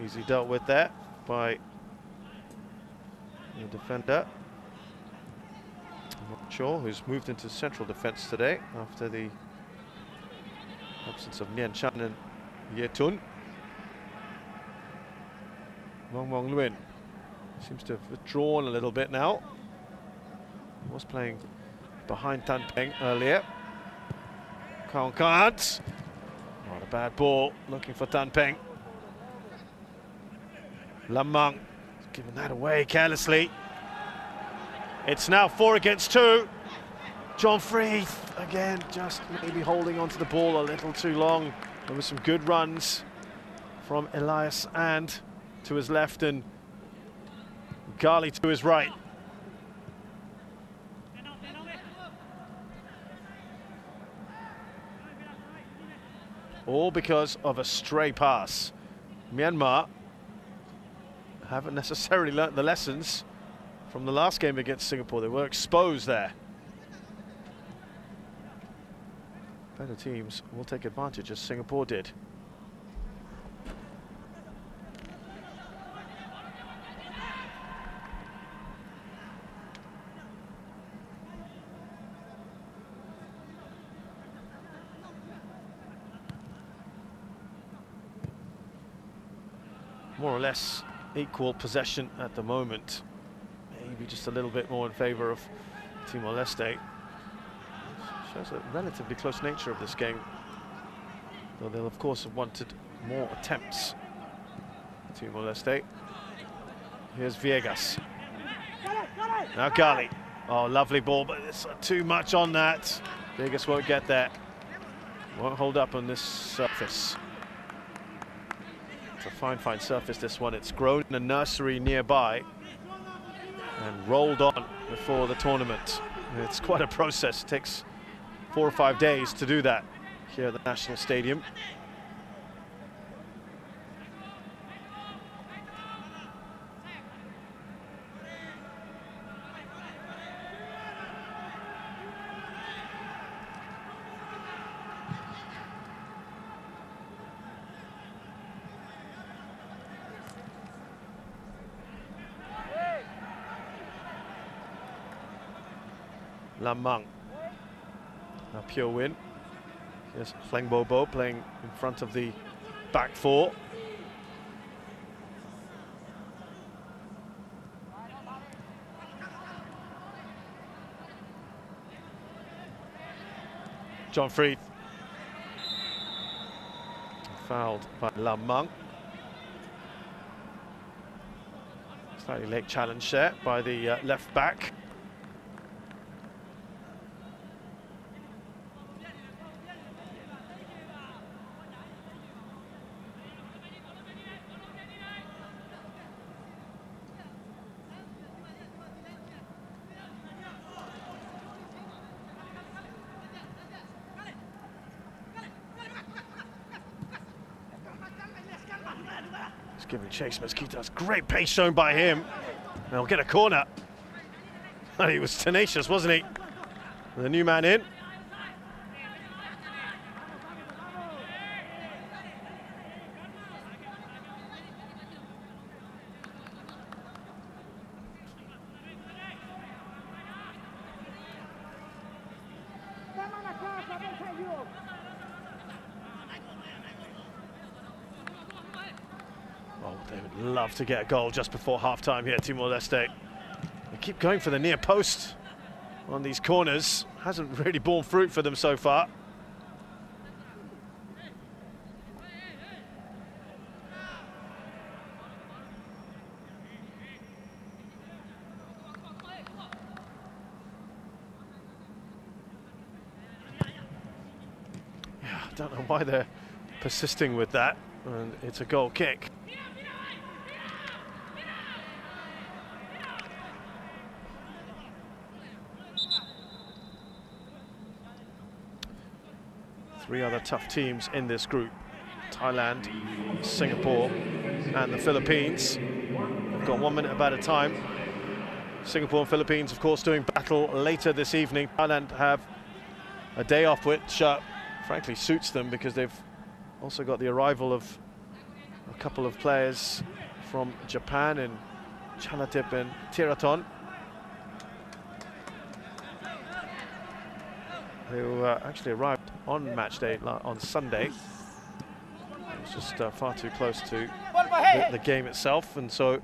Easily dealt with there by the defender. I'm not sure who's moved into central defence today after the absence of Nien Chan and Yetun. Mong Luin seems to have withdrawn a little bit now. He was playing behind Tan Peng earlier. Kaon Kant. Not a bad ball, looking for Tan Peng. Lamang giving that away carelessly. It's now 4 against 2. Jean-Fried again, just maybe holding onto the ball a little too long. There were some good runs from Elias and to his left and Gali to his right. All because of a stray pass. Myanmar haven't necessarily learnt the lessons from the last game against Singapore. They were exposed there. Better teams will take advantage, as Singapore did. More or less equal possession at the moment. Maybe just a little bit more in favour of Timor-Leste. Shows a relatively close nature of this game, though they'll of course have wanted more attempts. Timor-Leste. Here's Viegas. Now Gali. Oh, lovely ball, but it's too much on that. Viegas won't get there. Won't hold up on this surface. It's a fine surface, this one. It's grown in a nursery nearby and rolled on before the tournament. It's quite a process. It takes 4 or 5 days to do that here at the National Stadium. Lamang, a pure win. Here's Fleng Bobo playing in front of the back four. John Fried. Fouled by Lamang. Slightly late challenge there by the left back. Giving chase Mosquitoes. Great pace shown by him. They'll get a corner. And he was tenacious, wasn't he? With a new man in. They would love to get a goal just before half-time here at Timor-Leste. They keep going for the near post on these corners. Hasn't really borne fruit for them so far. Yeah, I don't know why they're persisting with that. And it's a goal kick. Three other tough teams in this group: Thailand, Singapore and the Philippines. They've got 1 minute about a time. Singapore and Philippines, of course, doing battle later this evening. Thailand have a day off, which frankly suits them, because they've also got the arrival of a couple of players from Japan in Chanatip and Tiraton, who actually arrived on match day on Sunday. It was just far too close to the game itself, and so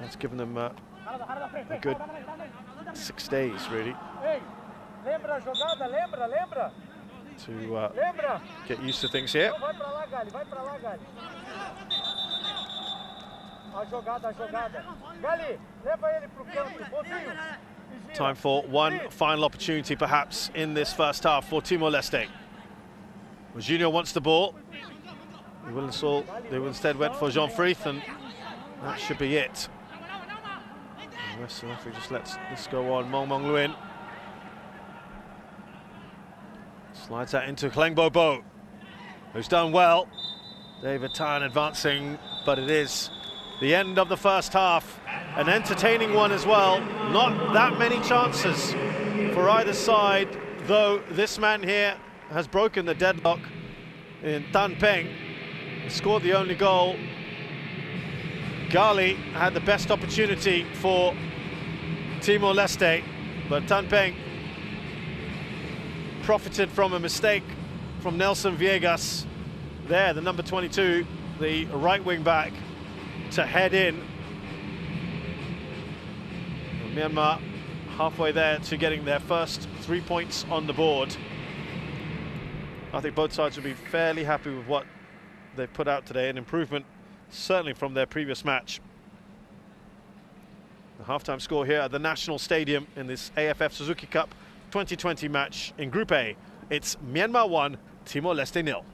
that's given them a good 6 days, really, to get used to things here. Time for one final opportunity, perhaps, in this first half for Timor-Leste. Junior wants the ball. They instead went for Jean Frith, and that should be it. And the rest of the referee just lets this go on. Mong Mong Luin slides that into Kleng Bobo, who's done well. David Tan advancing, but it is the end of the first half. An entertaining one as well. Not that many chances for either side, though this man here has broken the deadlock in Tan Peng. He scored the only goal. Gali had the best opportunity for Timor-Leste, but Tan Peng profited from a mistake from Nelson Viegas. There, the number 22, the right wing back, to head in. Myanmar halfway there to getting their first 3 points on the board. I think both sides will be fairly happy with what they've put out today, an improvement certainly from their previous match. The halftime score here at the National Stadium in this AFF Suzuki Cup 2020 match in Group A. It's Myanmar 1, Timor-Leste 0.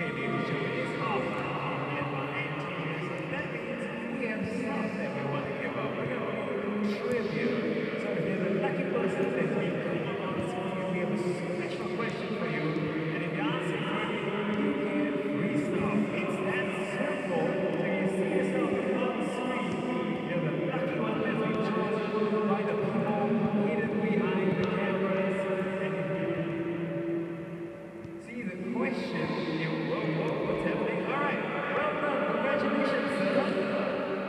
Okay, ladies and gentlemen, it's half-time Myanmar Anthems. That means we have stuff that we want to give up. We're going to do trivia. So if you're the lucky person that we come on screen, we have a special question for you. And if you answer correctly, you get free stuff. It's that simple. So you see yourself on screen. You're the lucky one that's been chosen by the people hidden behind the cameras. And if you see the question, what's happening? All right, well done. Congratulations, sir.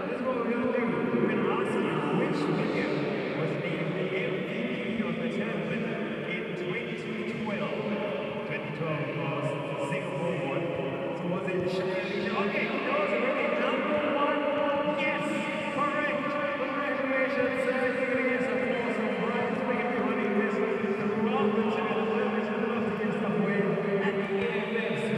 This is what we're going to do. We're going to ask you which video was named the MVP of the tournament in 2012. 2012 was Singapore won. So was it China? Okay, those are really number one. Yes, correct. Congratulations, sir. You're going to get some awesome prizes. We're going to be running this throughout the tournament. We'd love to give stuff away at the AFF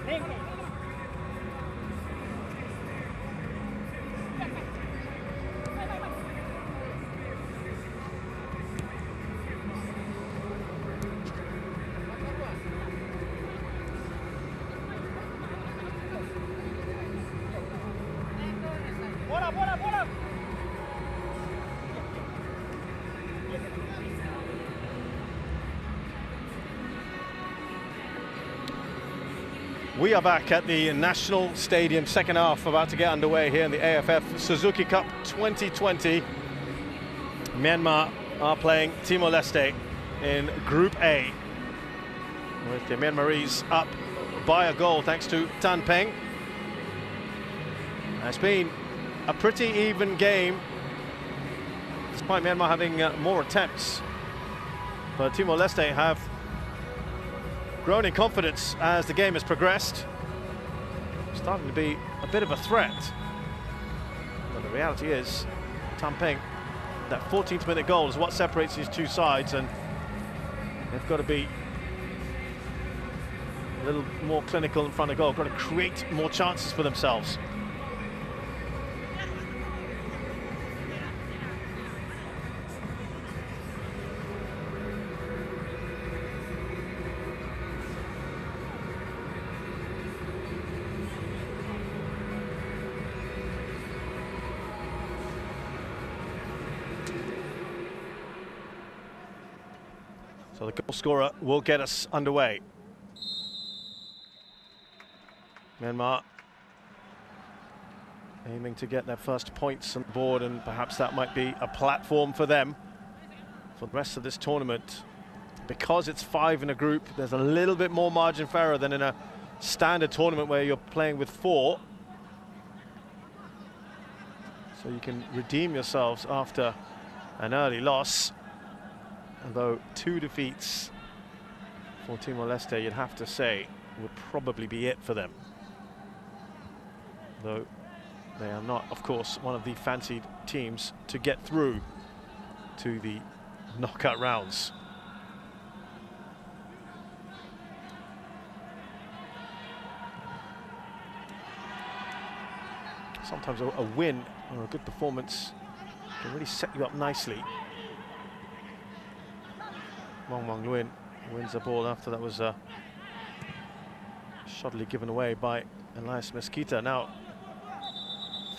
Bola, bola, bola! We are back at the National Stadium, second half about to get underway here in the AFF Suzuki Cup 2020. Myanmar are playing Timor-Leste in Group A, with the Myanmarese up by a goal thanks to Tan Peng. It's been a pretty even game, despite Myanmar having more attempts. But Timor-Leste have grown in confidence as the game has progressed. Starting to be a bit of a threat. But the reality is, Tan Peng, that 14th minute goal is what separates these two sides, and they've got to be a little more clinical in front of goal, got to create more chances for themselves. So the goal scorer will get us underway. Myanmar aiming to get their first points on the board, and perhaps that might be a platform for them for the rest of this tournament. Because it's 5 in a group, there's a little bit more margin for error than in a standard tournament where you're playing with 4. So you can redeem yourselves after an early loss. Although 2 defeats for Timor-Leste, you'd have to say, would probably be it for them. Though they are not, of course, one of the fancied teams to get through to the knockout rounds. Sometimes a win or a good performance can really set you up nicely. Wong Nguyen wins the ball after that was shoddily given away by Elias Mesquita. Now,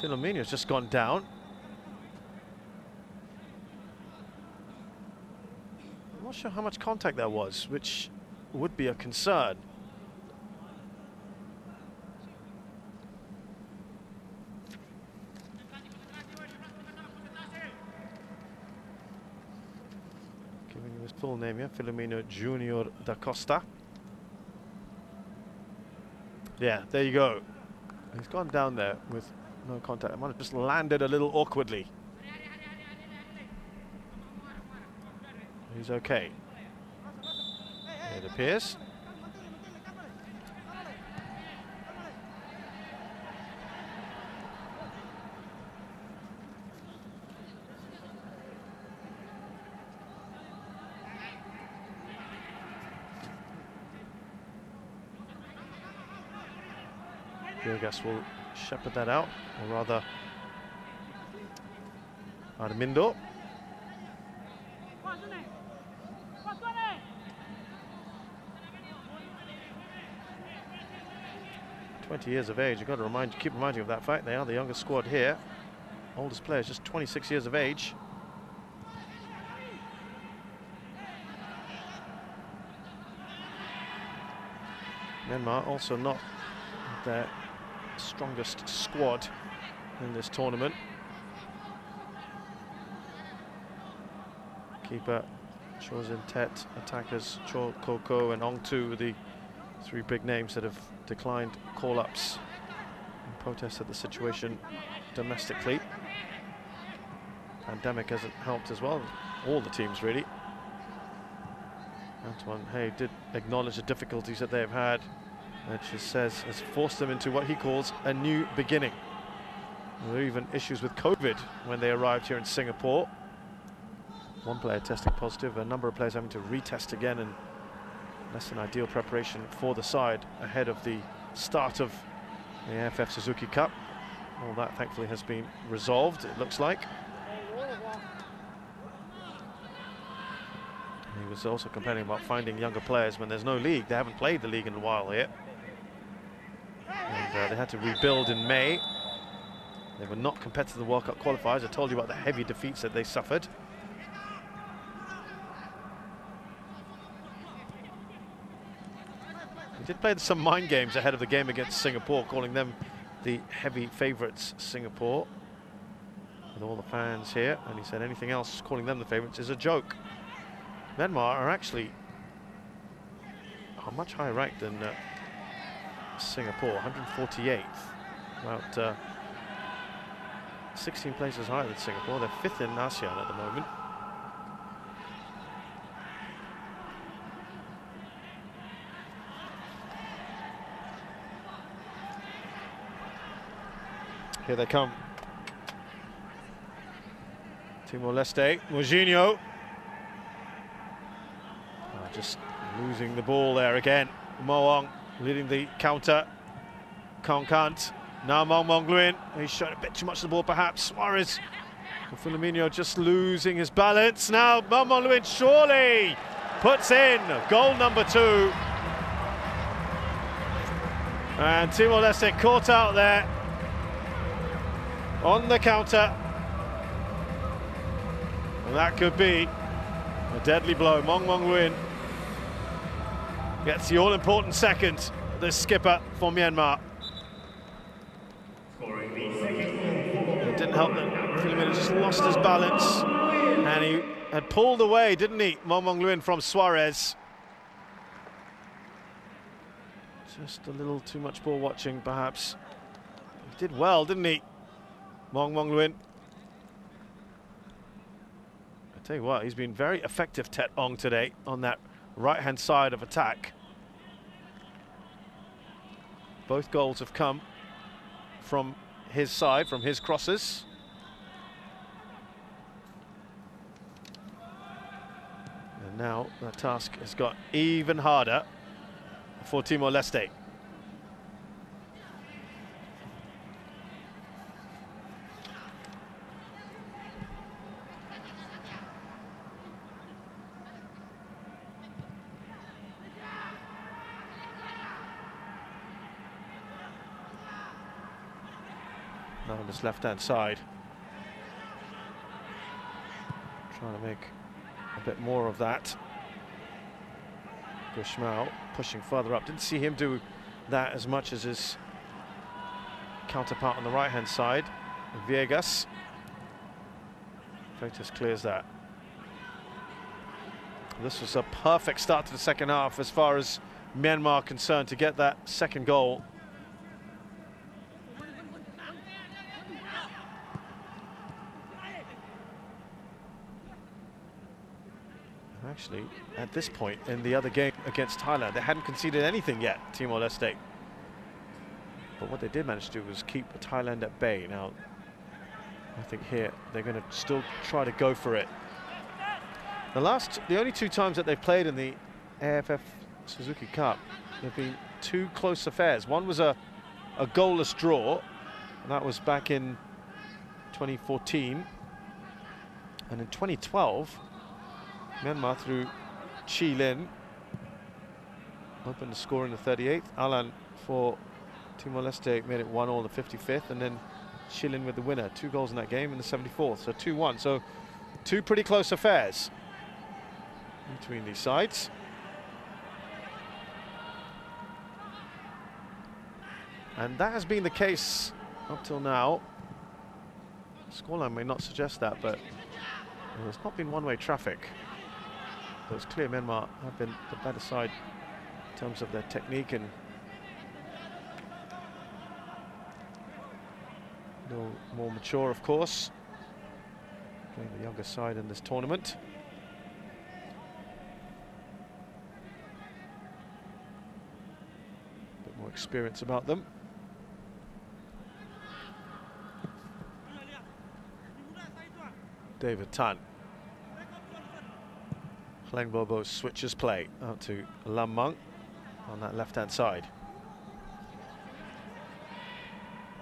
Filomeno's just gone down. I'm not sure how much contact there was, which would be a concern. His full name here, Filomeno Junior da Costa. Yeah, there you go. He's gone down there with no contact. I might have just landed a little awkwardly. He's okay, it appears. Gilgas will shepherd that out, or rather Armindo. "20 years of age." You've got to keep reminding you of that fact. They are the youngest squad here. Oldest player is just 26 years of age. Myanmar also not their strongest squad in this tournament. Keeper Cho Zin Tet, attackers Cho Koko and Ong Tu, the 3 big names that have declined call-ups in protest at the situation domestically. Pandemic hasn't helped as well, all the teams really. Antoine Hey did acknowledge the difficulties that they've had, which he says has forced them into what he calls a new beginning. There were even issues with COVID when they arrived here in Singapore. 1 player testing positive, a number of players having to retest again, and less than ideal preparation for the side ahead of the start of the AFF Suzuki Cup. All that thankfully has been resolved, it looks like. He was also complaining about finding younger players when there's no league. They haven't played the league in a while here. And they had to rebuild in May. They were not competitive in the World Cup qualifiers. I told you about the heavy defeats that they suffered. We did play some mind games ahead of the game against Singapore, calling them the heavy favourites, Singapore, with all the fans here. And he said anything else calling them the favourites is a joke. Myanmar are actually much higher ranked than Singapore, 148th, about 16 places higher than Singapore. They're 5th in ASEAN at the moment. Here they come. Timor-Leste, Mourinho. Just losing the ball there again. Moong leading the counter. Kant. Now Mong Luin. He's showing a bit too much of the ball perhaps. Suarez. Firmino just losing his balance. Now Mong Luin surely puts in goal number 2. And Timor-Leste caught out there on the counter. And that could be a deadly blow. Mong Luin gets the all-important second, the skipper for Myanmar. It didn't help that Firmino just lost his balance, and he had pulled away, didn't he, Mong Luin from Suarez. Just a little too much ball watching, perhaps. He did well, didn't he, Mong Luin? I tell you what, he's been very effective, Tet Ong, today on that right-hand side of attack. Both goals have come from his side, from his crosses. And now the task has got even harder for Timor-Leste. Now on this left-hand side, trying to make a bit more of that. Gushmao pushing further up. Didn't see him do that as much as his counterpart on the right-hand side, Viegas. Freitas clears that. This was a perfect start to the second half as far as Myanmar concerned to get that second goal. Actually, at this point in the other game against Thailand, they hadn't conceded anything yet, Timor-Leste. But what they did manage to do was keep Thailand at bay. Now, I think here they're going to still try to go for it. The only 2 times that they've played in the AFF Suzuki Cup, there've been 2 close affairs. One was a goalless draw, and that was back in 2014. And in 2012, Myanmar through Chi Lin opened the score in the 38th. Alan for Timor-Leste made it 1-1 the 55th, and then Chi Lin with the winner. 2 goals in that game in the 74th, so 2-1. So 2 pretty close affairs between these sides. And that has been the case up till now. Scoreline may not suggest that, but there's not been one-way traffic. So it's clear Myanmar have been the better side in terms of their technique and a little more mature, of course. Playing the younger side in this tournament. A bit more experience about them. David Tan. Kleng Bobo switches play out to Lam Mung on that left-hand side.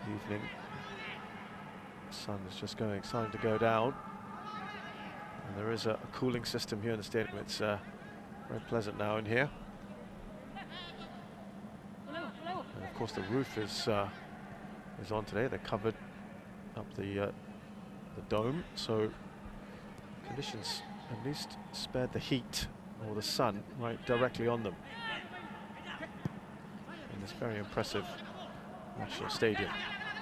evening. The sun is just starting to go down. And there is a cooling system here in the stadium. It's very pleasant now in here. And of course the roof is on today. They covered up the dome, so conditions at least spared the heat or the sun right directly on them in this very impressive national stadium.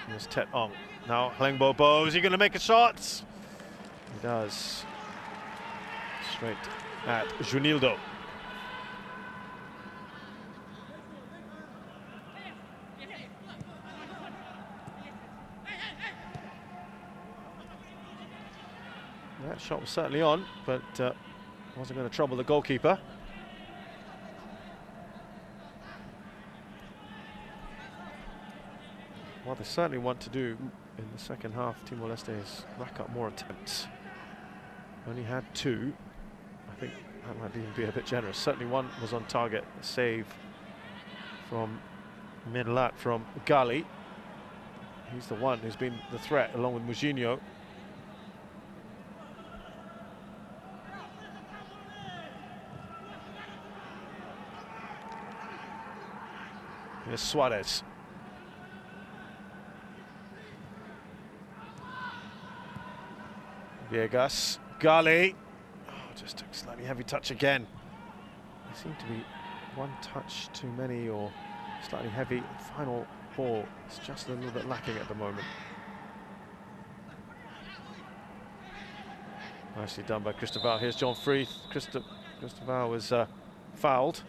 Here's Tet Ong. Now Hleng Bo Bo, is he going to make a shot? He does. Straight at Junildo. That shot was certainly on, but wasn't going to trouble the goalkeeper. What they certainly want to do in the second half, Timor-Leste, is rack up more attempts. Only had 2. I think that might even be a bit generous. Certainly one was on target, a save from Midelat from Gali. He's the one who's been the threat, along with Moutinho. Here's Suarez. Viegas. Gali. Oh, just took a slightly heavy touch again. There seemed to be one touch too many, or slightly heavy. Final ball is just a little bit lacking at the moment. Nicely done by Christopher. Here's John Freeth. Christopher was fouled.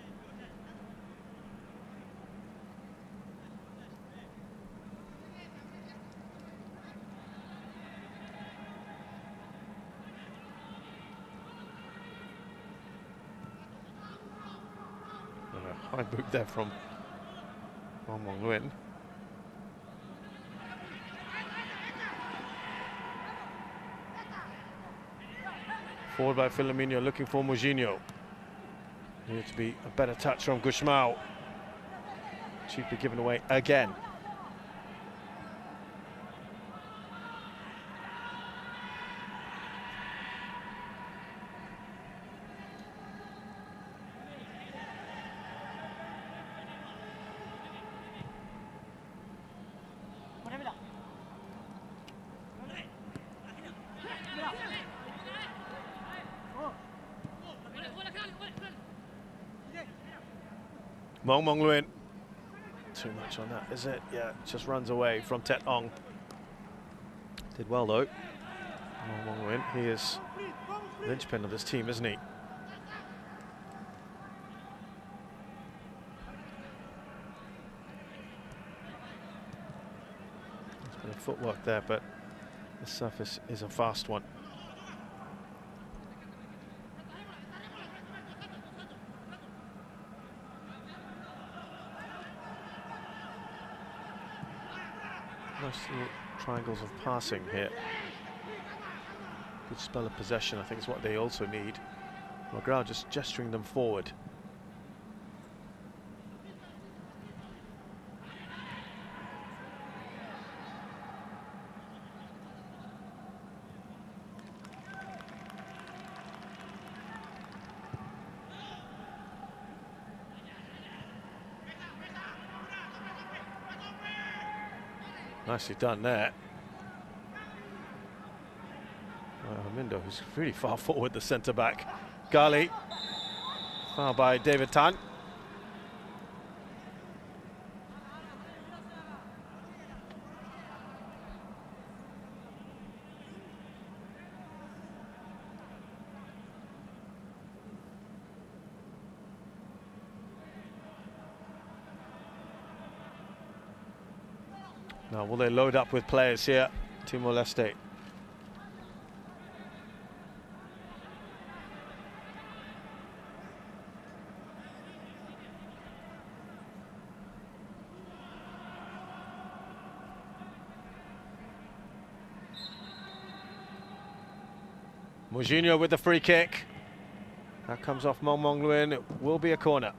High boot there from Wong Nguyen. Forward by Filomeno, looking for Moutinho. Needed to be a better touch from Gusmao. Cheaply given away again. Mong Nguyen. Too much on that, is it? Yeah, just runs away from Tet Ong. Did well though. Mong Nguyen, he is the linchpin of this team, isn't he? There's been a footwork there, but the surface is a fast one. Nice little triangles of passing here. Good spell of possession, I think is what they also need. McGrath just gesturing them forward. Nicely done there. Mindo, who's really far forward, the centre-back. Gali, fouled by David Tan. Now, will they load up with players here, Timor-Leste? Moutinho with the free kick. That comes off Mong Nguyen. It will be a corner.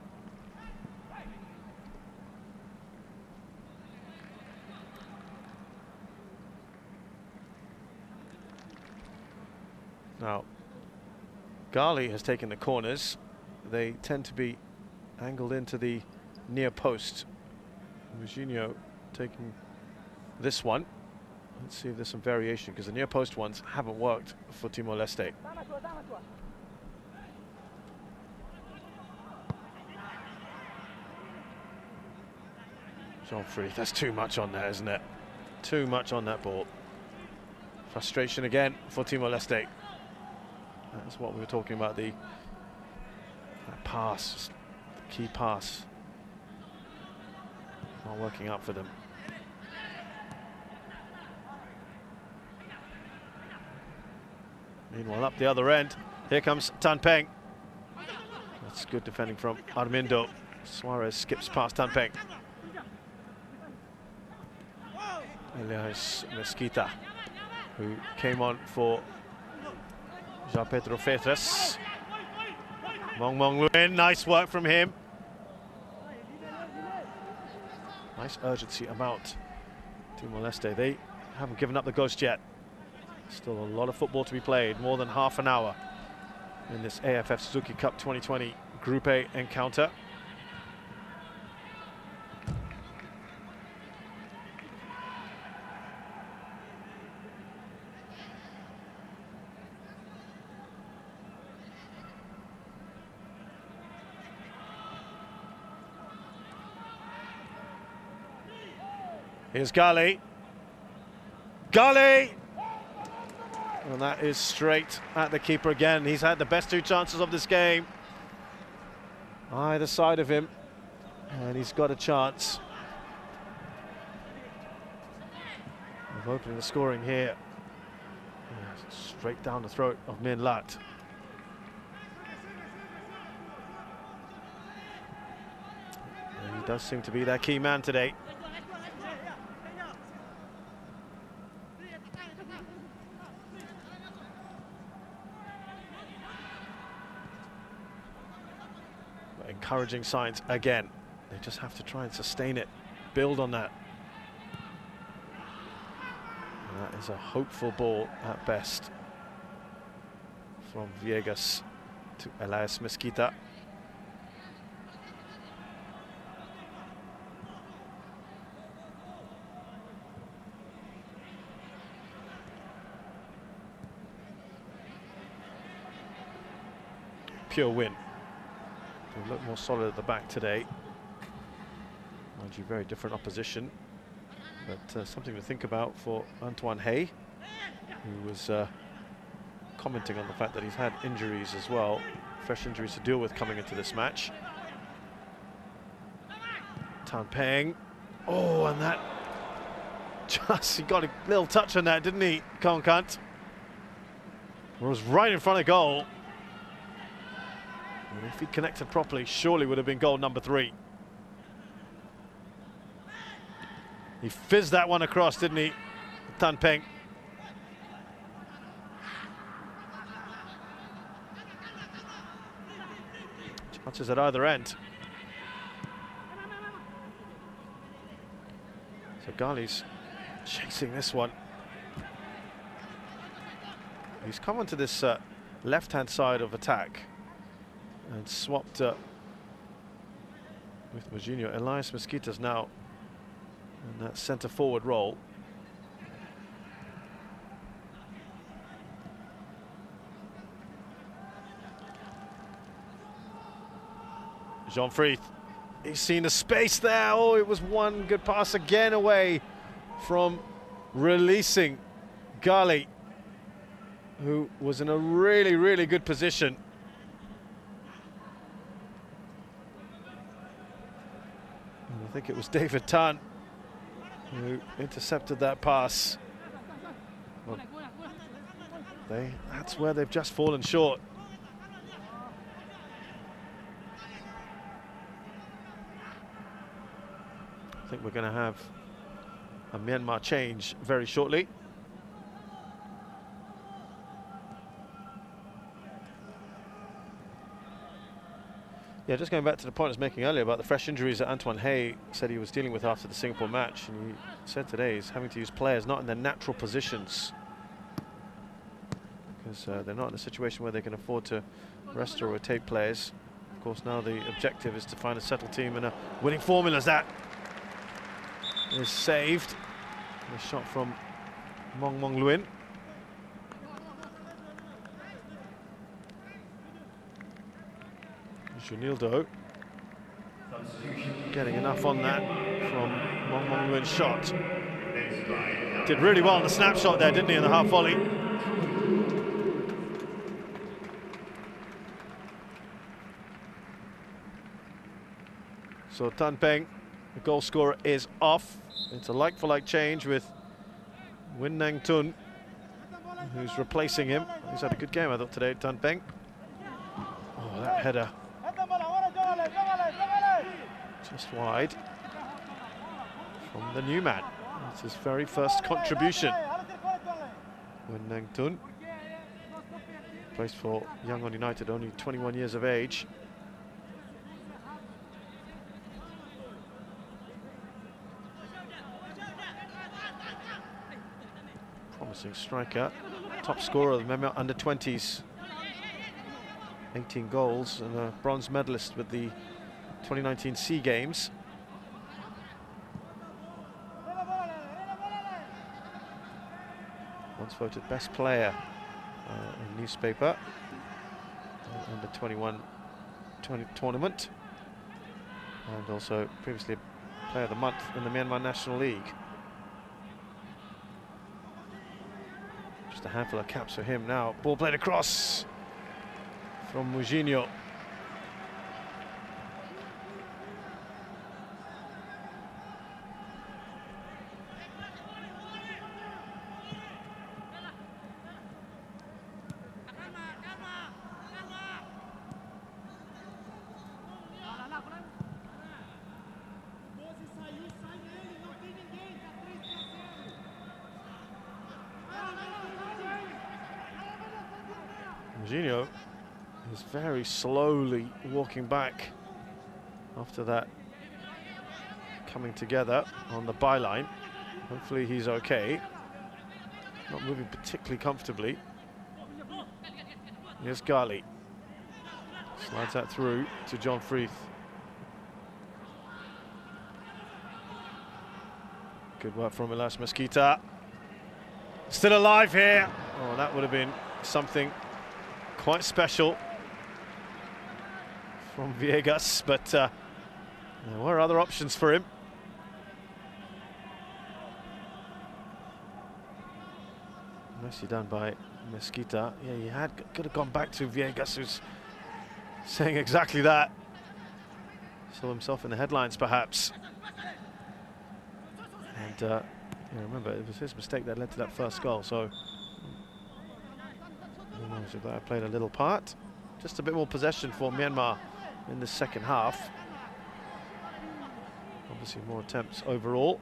Gali has taken the corners. They tend to be angled into the near post. Moutinho taking this one. Let's see if there's some variation, because the near post ones haven't worked for Timor-Leste. Jean-Free, that's too much on there, isn't it? Too much on that ball. Frustration again for Timor-Leste. That's what we were talking about, that pass, the key pass. Not working out for them. Meanwhile, up the other end, here comes Tan Peng. That's good defending from Armindo. Suarez skips past Tan Peng. Elias Mesquita, who came on for João Pedro Freitas. Mong Mong Luin, nice work from him. Nice urgency about Timor-Leste. They haven't given up the ghost yet. Still a lot of football to be played, more than half an hour in this AFF Suzuki Cup 2020 Group A encounter. Here's Gali. Gali! And that is straight at the keeper again. He's had the best two chances of this game. Either side of him. And he's got a chance of opening the scoring here. Straight down the throat of Min Lat. And he does seem to be their key man today. Encouraging signs again. They just have to try and sustain it, build on that. And that is a hopeful ball at best from Viegas to Elias Mesquita. Pure win. They look more solid at the back today. Mind you, very different opposition, but something to think about for Antoine Hey, who was commenting on the fact that he's had injuries as well, fresh injuries to deal with coming into this match. Tan Peng, oh, and that just, he got a little touch on that, didn't he, Kong Kant? It was right in front of goal. And if he connected properly, surely would have been goal number 3. He fizzed that one across, didn't he, Tan Peng? Chances at either end. So Ghali's chasing this one. He's come onto this left-hand side of attack and swapped with Moutinho. Elias Mesquita's now in that centre-forward role. Jean-Free, he's seen the space there. Oh, it was one good pass again away from releasing Gali, who was in a really, really good position. And I think it was David Tan who intercepted that pass. Well, that's where they've just fallen short. I think we're going to have a Myanmar change very shortly. Yeah, just going back to the point I was making earlier about the fresh injuries that Antoine Hey said he was dealing with after the Singapore match, and he said today he's having to use players not in their natural positions. because they're not in a situation where they can afford to rest or rotate players. Of course, now the objective is to find a settled team and a winning formula. As that is saved. A shot from Mong Luin. Junildo getting enough on that from Mong Luin's shot. Did really well on the snapshot there, didn't he, in the half volley? So Tan Peng, the goal scorer, is off. It's a like-for-like change with Win Nang Tun, who's replacing him. He's had a good game, I thought, today, Tan Peng. Oh, that header. Just wide from the new man. It's his very first contribution. Win Nang Tun plays for Yangon United, only 21 years of age. Promising striker, top scorer of the Myanmar under-20s. 18 goals and a bronze medalist with the 2019 SEA Games. Once voted best player in newspaper under 21 tournament, and also previously player of the month in the Myanmar National League. Just a handful of caps for him now. Ball played across from Mouginho. Mouginho is very slowly walking back after that coming together on the byline. Hopefully he's okay. Not moving particularly comfortably. Here's Gali. Slides that through to John Freeth. Good work from Elias Mesquita. Still alive here. Oh, that would have been something quite special from Viegas, but there were other options for him. Nicely done by Mesquita. Yeah, he could have gone back to Viegas, who's saying exactly that. Saw himself in the headlines, perhaps. And remember, it was his mistake that led to that first goal, so who knows if that played a little part. Just a bit more possession for Myanmar in the second half. Obviously more attempts overall.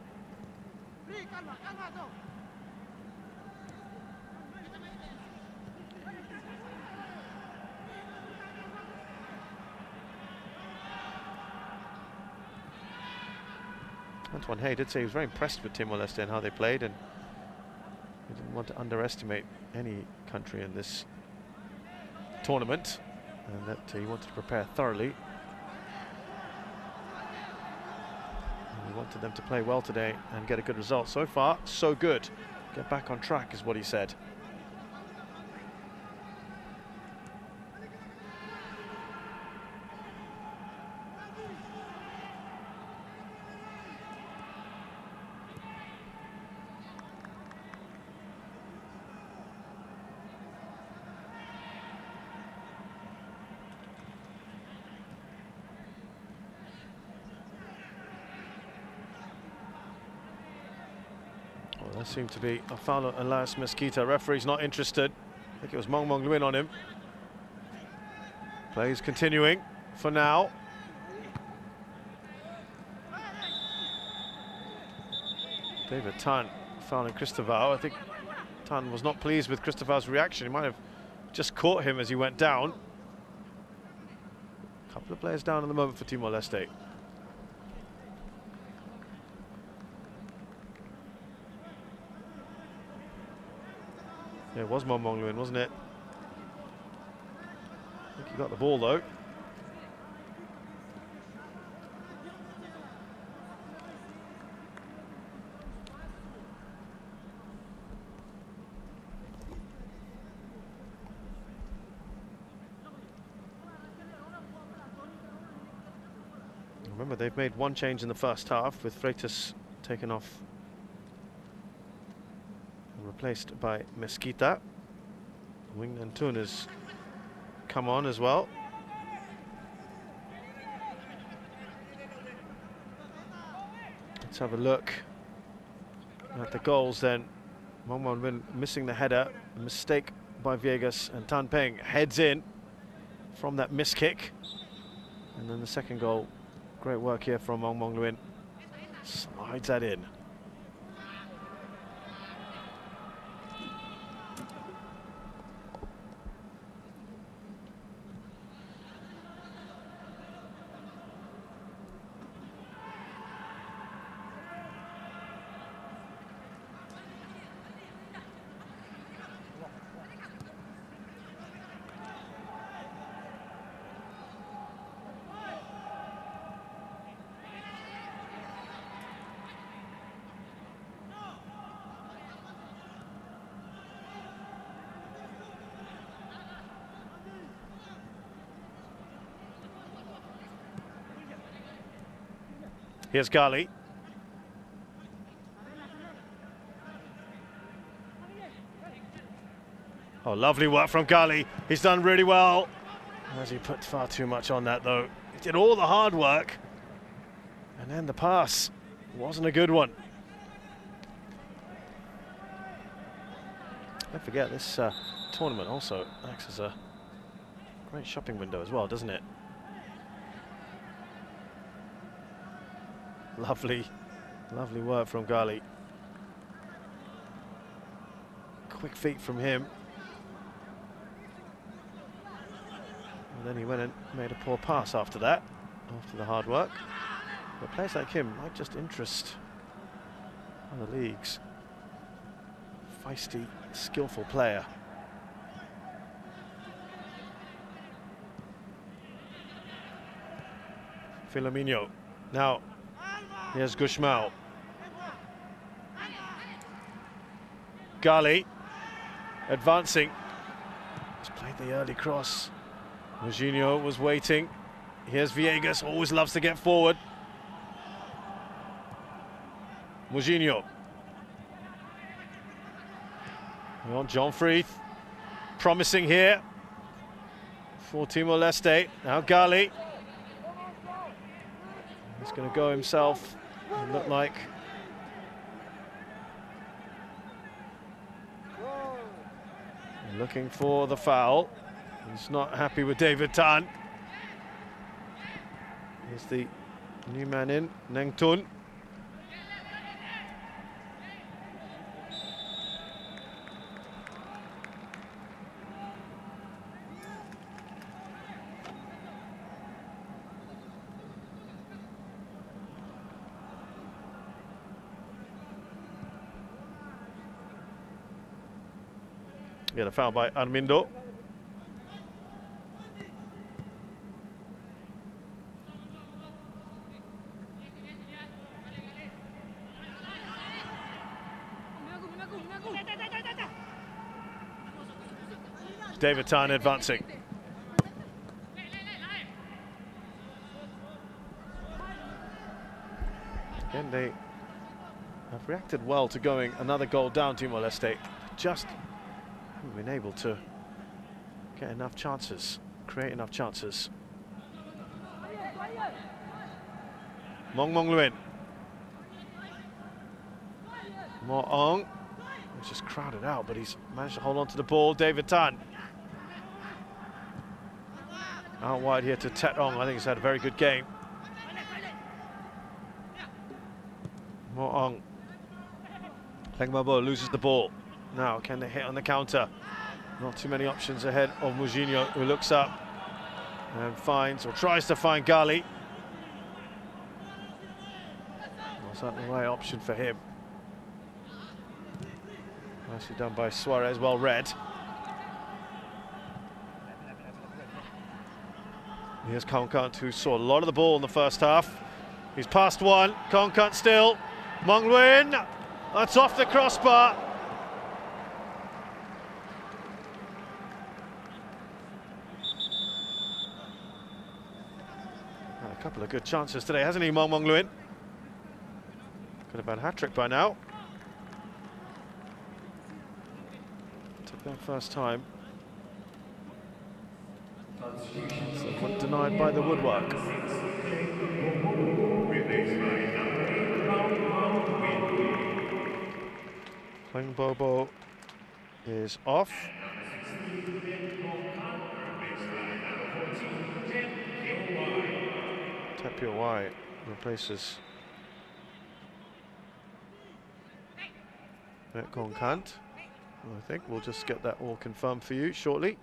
Antoine Hey did say he was very impressed with Timor-Leste and how they played, and he didn't want to underestimate any country in this tournament, and that he wanted to prepare thoroughly. And he wanted them to play well today and get a good result. So far, so good. Get back on track is what he said. There seemed to be a foul on Elias Mesquita. Referee's not interested. I think it was Mong Luin on him. Plays continuing for now. David Tan fouling Christopher. I think Tan was not pleased with Christopher's reaction. He might have just caught him as he went down. A couple of players down at the moment for Timor-Leste. Yeah, it was Mong Luin, wasn't it? He got the ball though. Remember, they've made one change in the first half with Freitas taken off and replaced by Mesquita. Wing Antun has come on as well. Let's have a look at the goals then. Wong Won Win missing the header, a mistake by Viegas, and Tan Peng heads in from that miss kick. And then the second goal, great work here from Wong Won Win, slides that in. Here's Gali. Oh, lovely work from Gali. He's done really well. As he put far too much on that though. He did all the hard work. And then the pass wasn't a good one. Don't forget, this tournament also acts as a great shopping window as well, doesn't it? Lovely, lovely work from Gali. Quick feet from him. And then he went and made a poor pass after that, after the hard work. But players like him might just interest other leagues. Feisty, skillful player. Filomeno. Now, here's Gushmao. Gali advancing. He's played the early cross. Mourinho was waiting. Here's Viegas, always loves to get forward. Mourinho. Well, John Freeth, promising here for Timor-Leste. Now Gali. He's going to go himself. It looked like. Looking for the foul. He's not happy with David Tan. Here's the new man in, Neng Tun. Get a foul by Armindo. David Tan advancing. Again, they have reacted well to going another goal down, Timor-Leste. Just haven't been able to get enough chances, create enough chances. Mong Mong Luin. Mo Ong. He's just crowded out, but he's managed to hold on to the ball. David Tan. Out wide here to Tet Ong. I think he's had a very good game. Mo Ong. Leng Mabo loses the ball. Now, can they hit on the counter? Not too many options ahead of Mourinho, who looks up and finds, or tries to find Gali. Was that the right option for him? Nicely done by Suarez, well read. Here's Kongkant, who saw a lot of the ball in the first half. He's past one. Kongkant still. Mong Nguyen. That's off the crossbar. Had a couple of good chances today, hasn't he, Mong Nguyen? Could have had a hat-trick by now. Took that first time. So one denied by the woodwork. Leng Bobo is off. Tapio Wai replaces Kongkant. I think we'll just get that all confirmed for you shortly.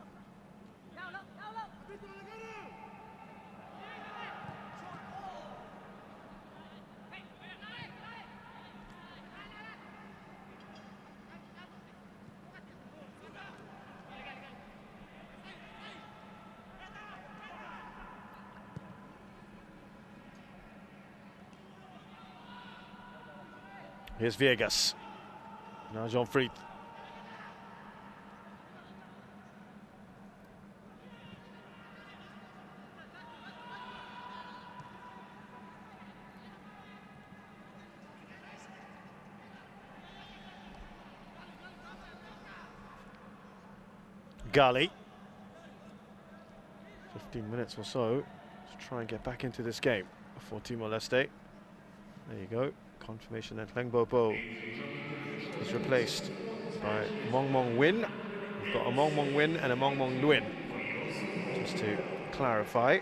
Here's Viegas. Now Jean-Fried. Gali. 15 minutes or so to try and get back into this game for Timor-Leste. There you go. Confirmation that Leng Bobo is replaced by Mong Nguyen. We've got a Mong Nguyen and a Mong Nguyen. Just to clarify.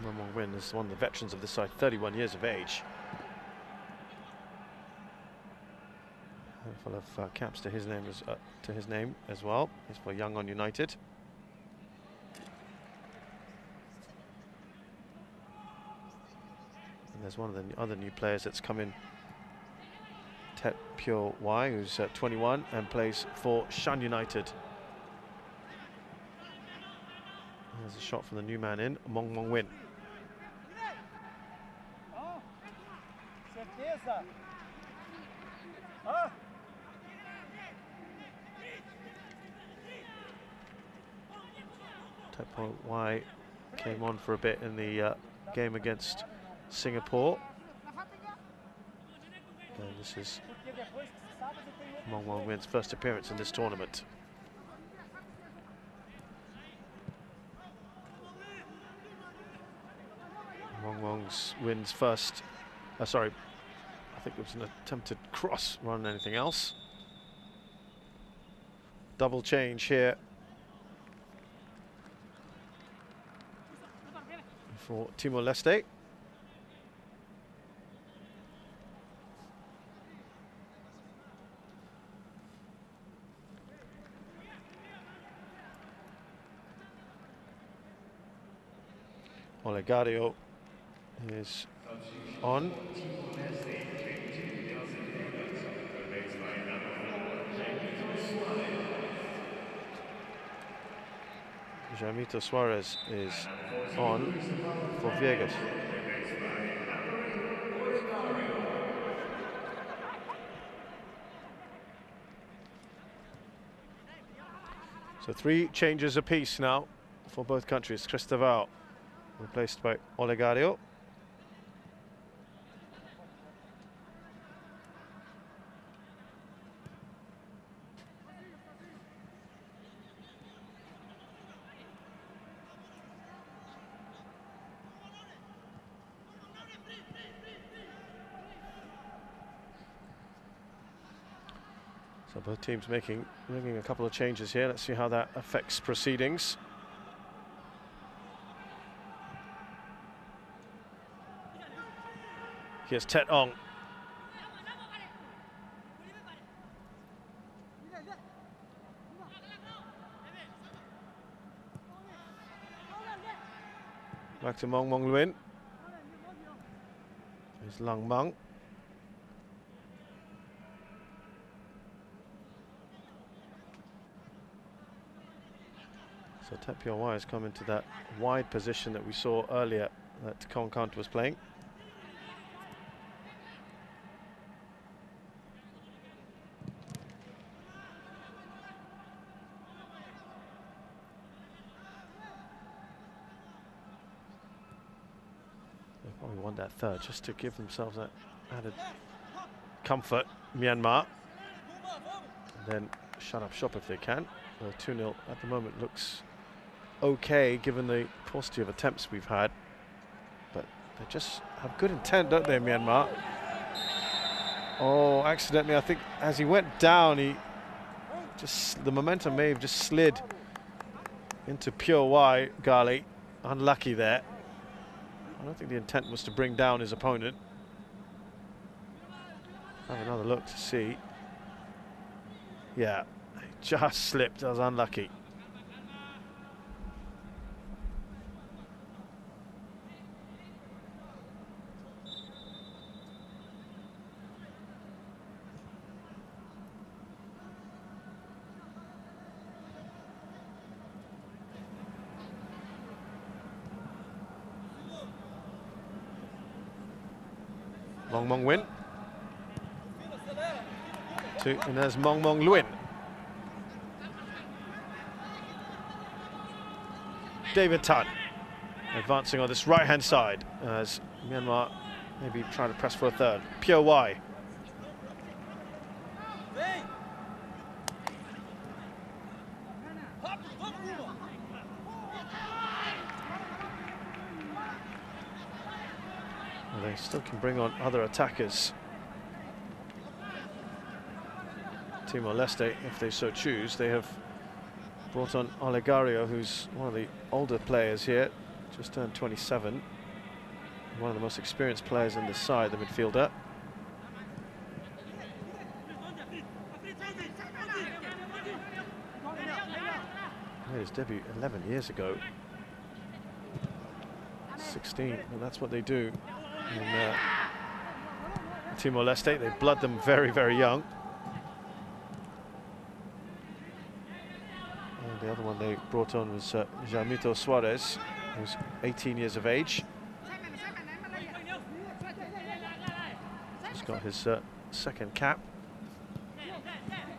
Mong Nguyen is one of the veterans of this side, 31 years of age. Full of caps to his name as well. He's for Young on United. And there's one of the other new players that's come in, Tet Pyo Wai, who's 21 and plays for Shan United. There's a shot from the new man in, Mong Nguyen. Wai came on for a bit in the game against Singapore. And this is Mong Nguyen's first appearance in this tournament. Mong Nguyen's first, sorry, I think it was an attempted cross rather than anything else. Double change here for Timor-Leste. Olegario is on. Jamito Suarez is on for Viegas. So 3 changes apiece now for both countries. Cristobal replaced by Olegario. So both teams making a couple of changes here. Let's see how that affects proceedings. Here's Tet Ong. Back to Mong Nguyen. Here's Lang Mang. So Tepiawai has come into that wide position that we saw earlier that Kongkant was playing. They probably want that third just to give themselves that added comfort, Myanmar. And then shut up shop if they can. 2-0 at the moment looks okay given the paucity of attempts we've had, but they just have good intent, don't they, Myanmar? Oh, accidentally, I think as he went down, the momentum may have just slid into pure Y, Gali. Unlucky there. I don't think the intent was to bring down his opponent. Have another look to see. Yeah, just slipped. I was unlucky. Mong Mong win. And there's Mong Mong Luin. David Tan advancing on this right-hand side as Myanmar maybe trying to press for a third. Pure Y. Well, they still can bring on other attackers. Timor-Leste, if they so choose. They have brought on Olegario, who's one of the older players here, just turned 27. One of the most experienced players in this side, the midfielder. Made his debut 11 years ago. 16, and that's what they do in Timor-Leste. They blood them very, very young. The other one they brought on was Jaimito Suarez, who's 18 years of age. He's got his second cap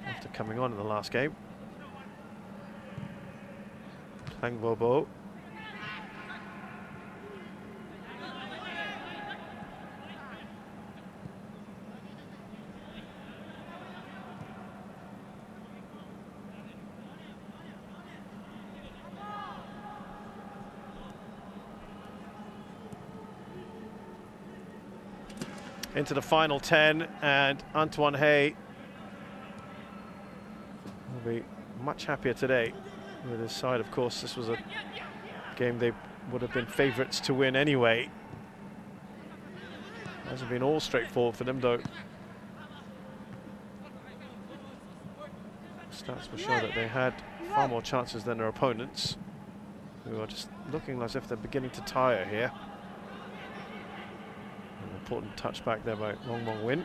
after coming on in the last game. Plang Bobo. Into the final 10, and Antoine Hey will be much happier today with his side. Of course, this was a game they would have been favourites to win anyway. Hasn't been all straightforward for them, though. Stats will show that they had far more chances than their opponents, who are just looking as if they're beginning to tire here. Important touch back there by Mong Mong Win.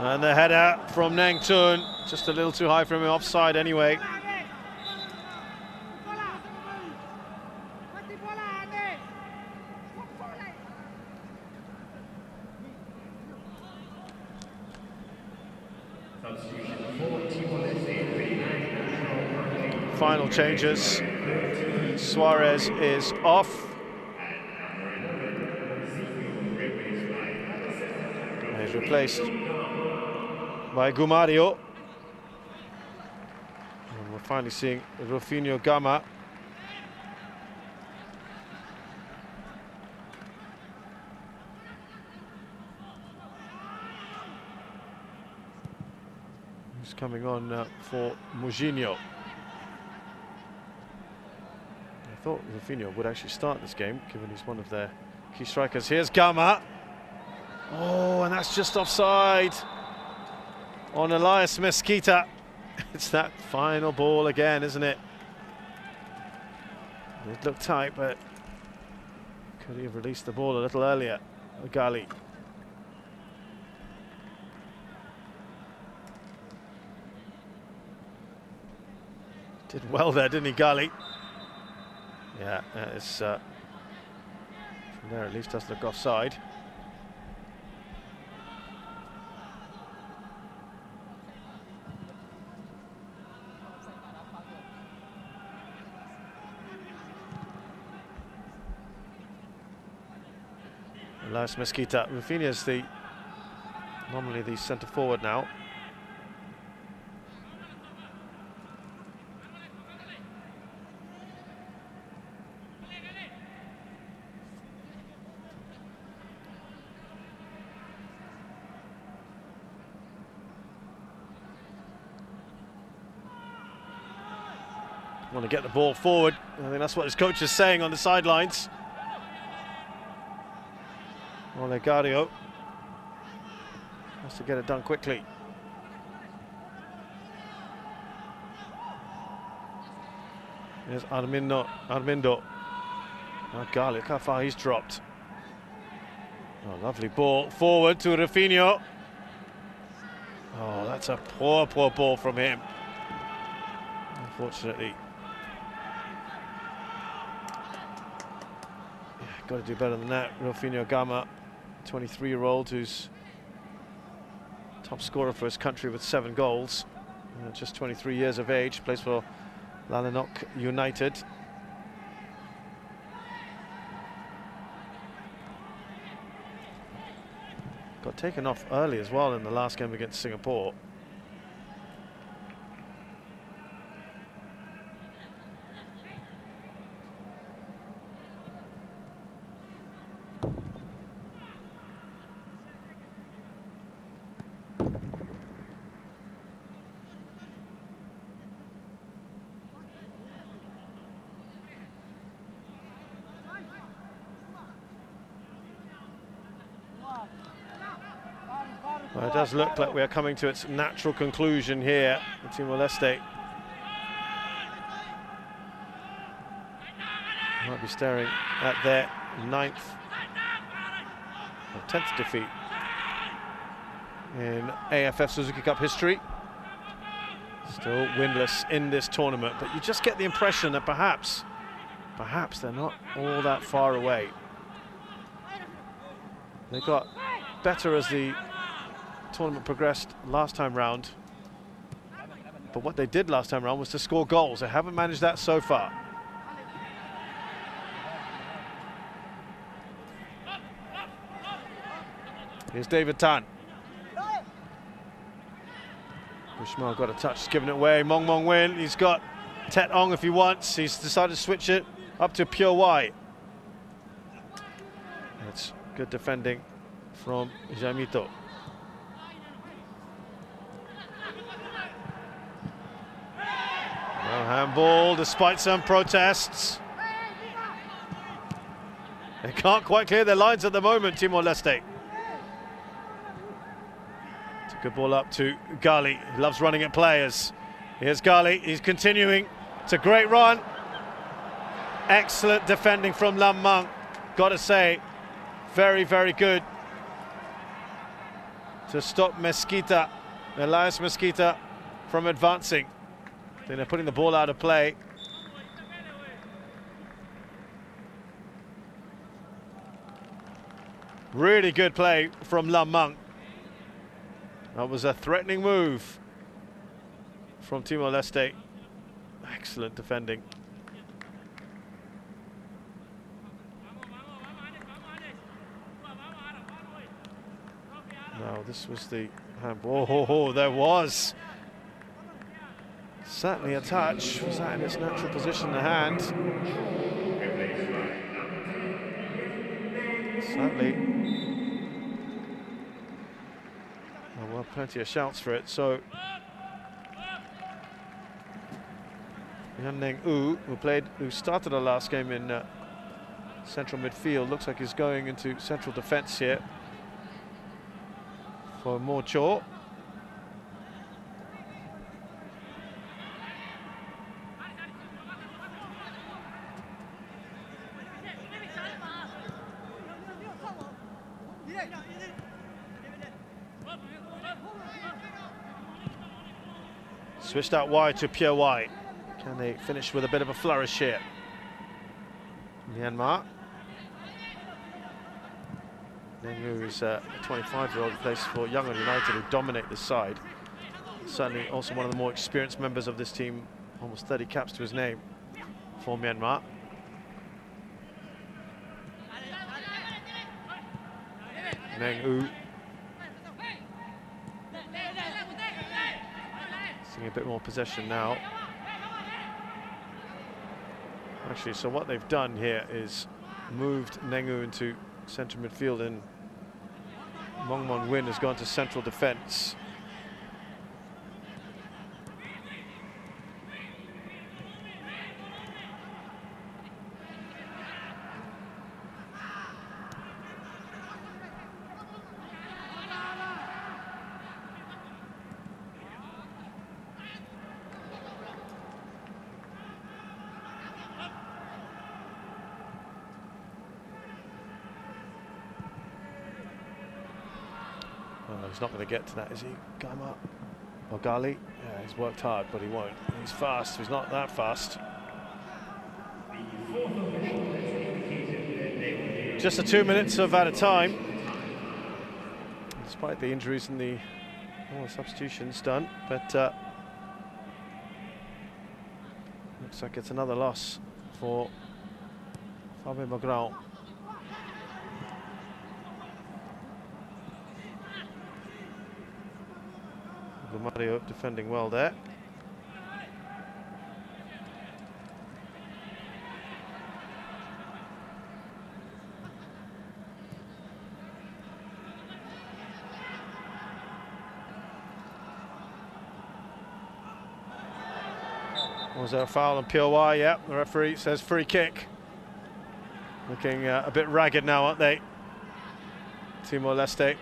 And the header from Nang Tun, just a little too high for him, offside anyway. Final changes. Suarez is off. He's replaced by Gumario. And we're finally seeing Rufinho Gama. He's coming on for Mourinho. I thought Rufinho would actually start this game, given he's one of their key strikers. Here's Gama. Oh, and that's just offside on Elias Mesquita. It's that final ball again, isn't it? It looked tight, but Could he have released the ball a little earlier? Gali. Did well there, didn't he, Gali? Yeah, it's from there at least does look offside. Elias Mesquita. Rafinha's normally the centre forward now. Want to get the ball forward. I think that's what his coach is saying on the sidelines. Olegario has to get it done quickly. There's Armindo. Gali, look how far he's dropped. Oh, lovely ball forward to Rafinha. Oh, that's a poor ball from him. Unfortunately. Got to do better than that. Rafinha Gama, 23-year-old who's top scorer for his country with 7 goals. Just 23 years of age, plays for Lalanock United. Got taken off early as well in the last game against Singapore. Well, it does look like we are coming to its natural conclusion here in Timor-Leste. Might be staring at their 9th or 10th defeat in AFF Suzuki Cup history. Still winless in this tournament, but you just get the impression that perhaps they're not all that far away. They got better as the tournament progressed last time round, but what they did last time round was to score goals. They haven't managed that so far. Here's David Tan. Bushmel got a touch, he's given it away. Mong Win, he's got Tet Ong if he wants. He's decided to switch it up to Pure Y. That's good defending from Jamito. No handball, despite some protests. They can't quite clear their lines at the moment, Timor-Leste. It's a good ball up to Gali. He loves running at players. Here's Gali, he's continuing. It's a great run. Excellent defending from Lam Mang. Got to say, very, very good to stop Mesquita, Elias Mesquita, from advancing. Then they're putting the ball out of play. Really good play from Lam Mang. That was a threatening move from Timor-Leste. Excellent defending. No, this was the handball. Oh, there was certainly a touch. Was that in its natural position, the hand? Certainly. Well, plenty of shouts for it. So Yan-Neng U, who started our last game in central midfield, looks like he's going into central defence here for more Cho. Switched out wide to Pure White. Can they finish with a bit of a flourish here? Myanmar. Nengu is a 25-year-old who plays for Yangon United, who dominate this side. Certainly also one of the more experienced members of this team, almost 30 caps to his name for Myanmar. Nengu. Seeing a bit more possession now. Actually, so what they've done here is moved Nengu into central midfield, and Mong Mon Win has gone to central defence. He's not going to get to that, is he? Gama or Gali? Yeah, he's worked hard, but he won't. He's fast. He's not that fast. Just the 2 minutes of added time, despite the injuries and all the substitutions done. But looks like it's another loss for Fabio Magrão. Mario defending well there. Was there a foul on Pure Y? Yeah, the referee says free kick. Looking a bit ragged now, aren't they? Timor-Leste.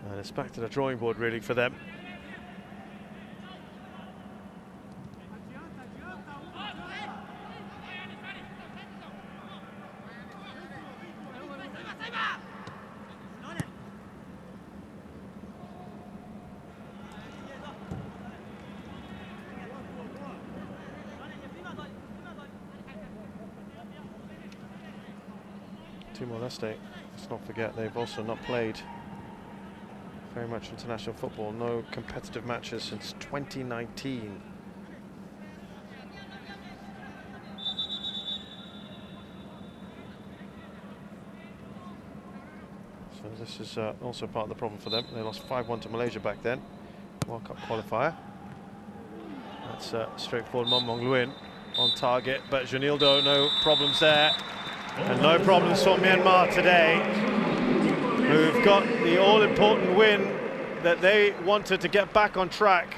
And it's back to the drawing board, really, for them. Timor-Leste, let's not forget, they've also not played very much international football, no competitive matches since 2019. So this is also part of the problem for them. They lost 5-1 to Malaysia back then, World Cup qualifier. That's straightforward. Mong Mong Luin on target, but Junildo, no problems there. And no problems for Myanmar today, who've got the all-important win that they wanted to get back on track.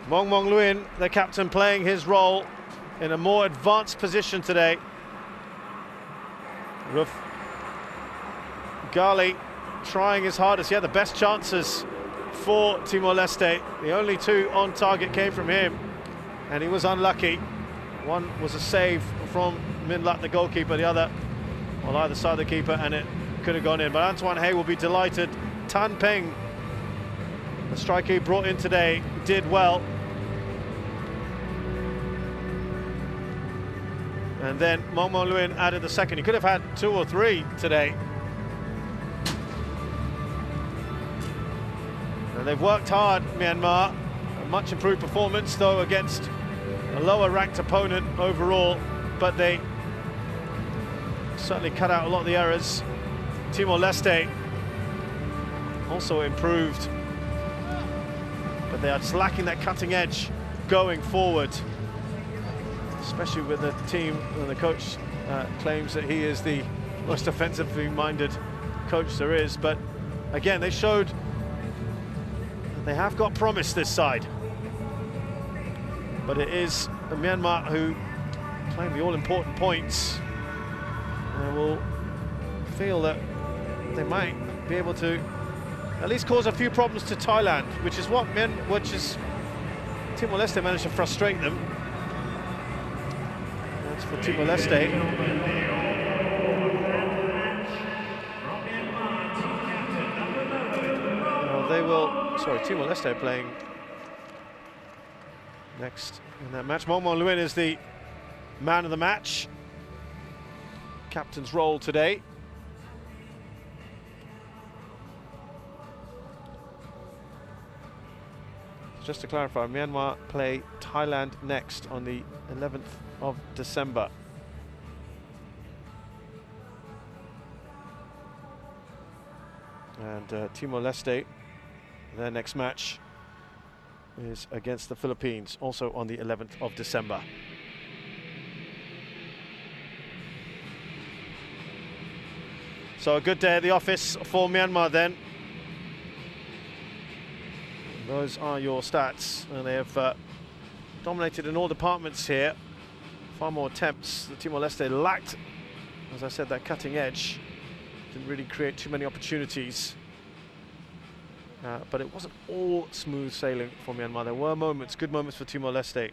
Mong Mong Luin, the captain, playing his role in a more advanced position today. Ruf Gali trying his hardest. He had the best chances for Timor-Leste. The only two on target came from him, and he was unlucky. One was a save from Min Lat, the goalkeeper, the other on either side of the keeper, and it could have gone in. But Antoine Hay will be delighted. Tan Peng, the striker he brought in today, did well. And then Mong Mong Luin added the second. He could have had 2 or 3 today. And they've worked hard, Myanmar. A much improved performance, though, against a lower ranked opponent overall, but they certainly cut out a lot of the errors. Timor-Leste also improved, but they are just lacking that cutting edge going forward, especially with the team, and the coach claims that he is the most offensively minded coach there is. But again, they showed that they have got promise this side. But it is Myanmar who claim the all-important points, and will feel that they might be able to at least cause a few problems to Thailand, which is Timor-Leste managed to frustrate them. That's for Timor-Leste. Well, they will, sorry, Timor-Leste playing next in that match. Mon Nguyen is the man of the match. Captain's role today. Just to clarify, Myanmar play Thailand next on the 11th of December. And Timor-Leste, their next match is against the Philippines, also on the 11th of December. So a good day at the office for Myanmar then. Those are your stats, and they have dominated in all departments here. Far more attempts. The Timor-Leste lacked, as I said, that cutting edge. Didn't really create too many opportunities. But it wasn't all smooth sailing for Myanmar. There were moments, good moments for Timor-Leste.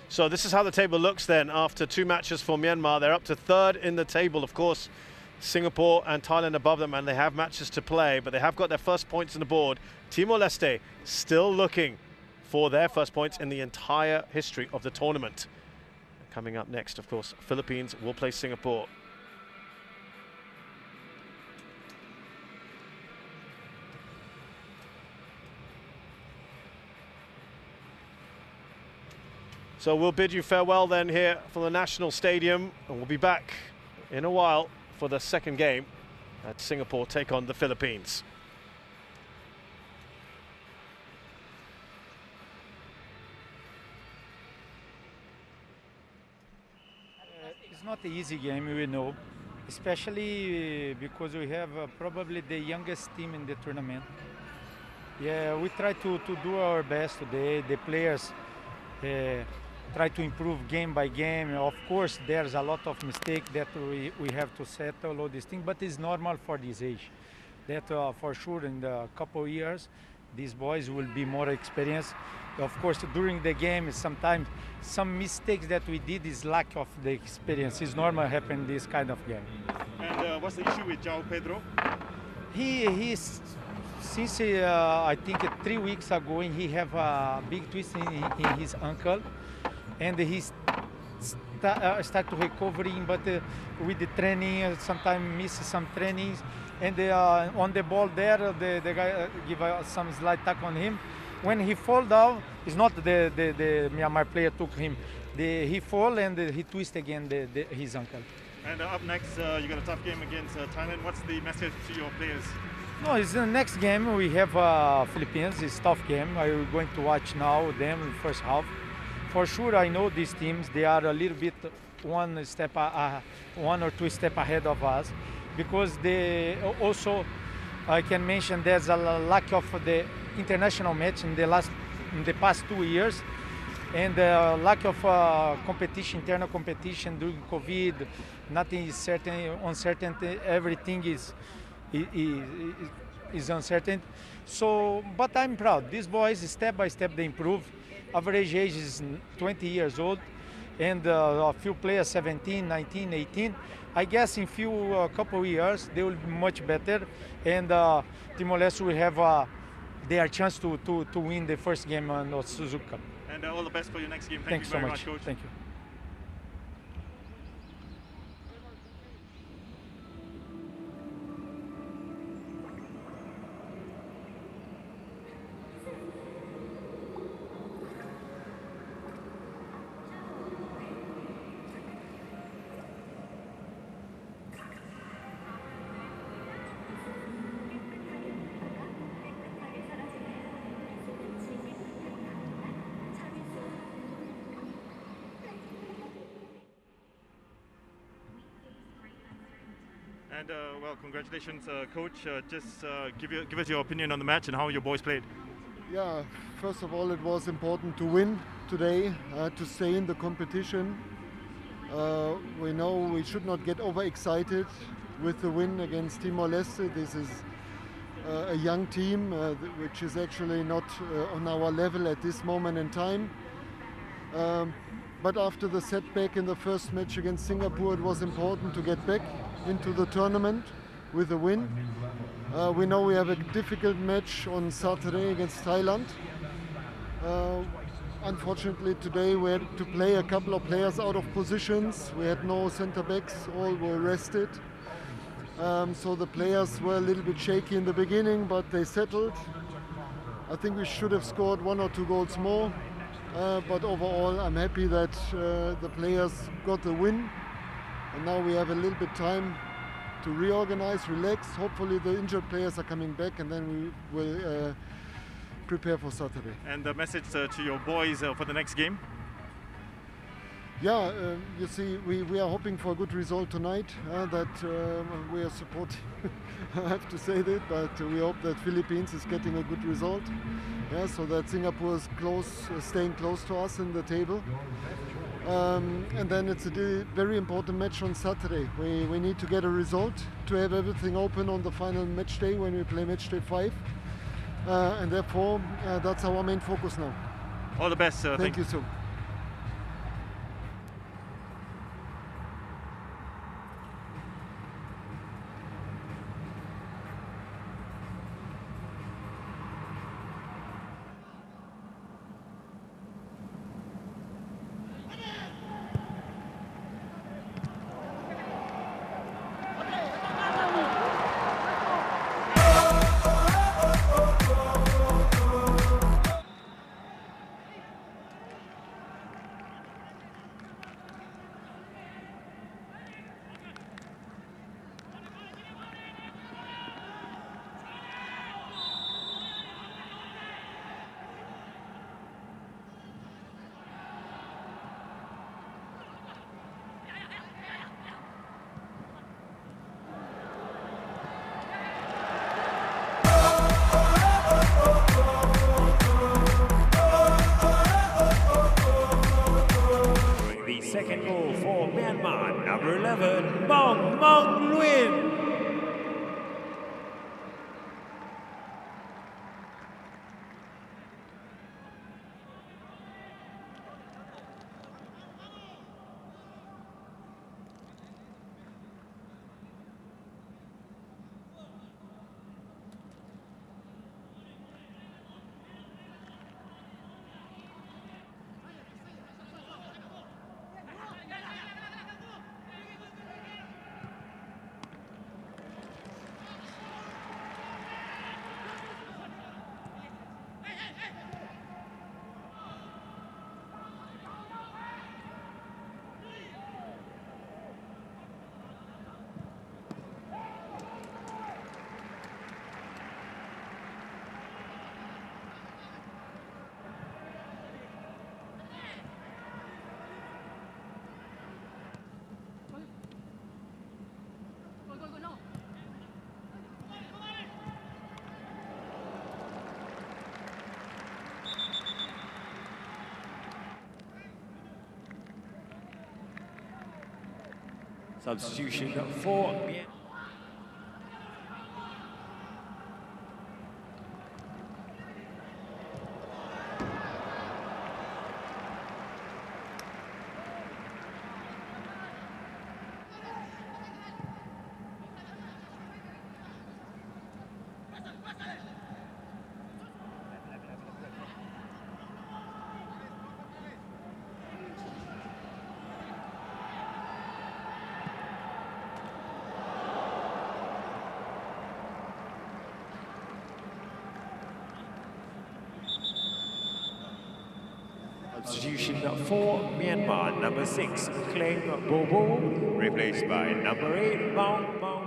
So this is how the table looks then after 2 matches for Myanmar. They're up to 3rd in the table, of course. Singapore and Thailand above them, and they have matches to play, but they have got their first points on the board. Timor-Leste still looking for their first points in the entire history of the tournament. Coming up next, of course, Philippines will play Singapore. So we'll bid you farewell then here from the National Stadium, and we'll be back in a while for the second game at Singapore take on the Philippines. It's not an easy game, we know, especially because we have probably the youngest team in the tournament. Yeah, we try to do our best today. The players try to improve game by game. Of course, there's a lot of mistakes that we have to settle all these things, but it's normal for this age. That for sure in a couple of years, these boys will be more experienced. Of course, during the game, sometimes some mistakes that we did is lack of the experience. It's normal happen in this kind of game. And what's the issue with João Pedro? He's since I think 3 weeks ago, he have a big twist in his ankle, and he start to recovering, but with the training, sometimes miss some trainings, and on the ball there, the guy give some slight tap on him. When he fall down, it's not the Myanmar player took him. He fall and he twist again his ankle. And up next, you got a tough game against Thailand. What's the message to your players? No, it's the next game. We have Philippines. It's a tough game. I'm going to watch now them in the first half. For sure, I know these teams. They are a little bit one or two steps ahead of us, because they also, I can mention, there's a lack of the international match in the past 2 years, and lack of competition, internal competition during COVID. Nothing is certain, uncertainty. Everything is uncertain. So, but I'm proud. These boys, step by step, they improve. Average age is 20 years old, and a few players 17, 19, 18. I guess in a couple of years they will be much better, and Timor-Leste will have their chance to win the first game on the Suzuki Cup. And all the best for your next game. Thank Thanks you very so much, Coach. Thank you. And well, congratulations, Coach. Just give us your opinion on the match and how your boys played. Yeah, first of all, it was important to win today, to stay in the competition. We know we should not get overexcited with the win against Timor-Leste. This is a young team which is actually not on our level at this moment in time. But after the setback in the first match against Singapore, it was important to get back into the tournament with a win. We know we have a difficult match on Saturday against Thailand. Unfortunately, today we had to play a couple of players out of positions. We had no center backs, all were rested. So the players were a little bit shaky in the beginning, but they settled. I think we should have scored 1 or 2 goals more. But overall, I'm happy that the players got the win. And now we have a little bit time to reorganize, relax. Hopefully the injured players are coming back, and then we will prepare for Saturday. And the message to your boys for the next game? Yeah, you see, we are hoping for a good result tonight, that we are supporting, I have to say that, but we hope that Philippines is getting a good result, yeah, so that Singapore is staying close to us in the table. And then it's a very important match on Saturday. We need to get a result to have everything open on the final match day when we play match day 5. And therefore, that's our main focus now. All the best. Thank you so. Second goal for Myanmar, number 11, Mong Mong Luin. Substitution for Myanmar. Substitution for Myanmar, number 6, Kleng Bobo, replaced by number 8, Mong Mong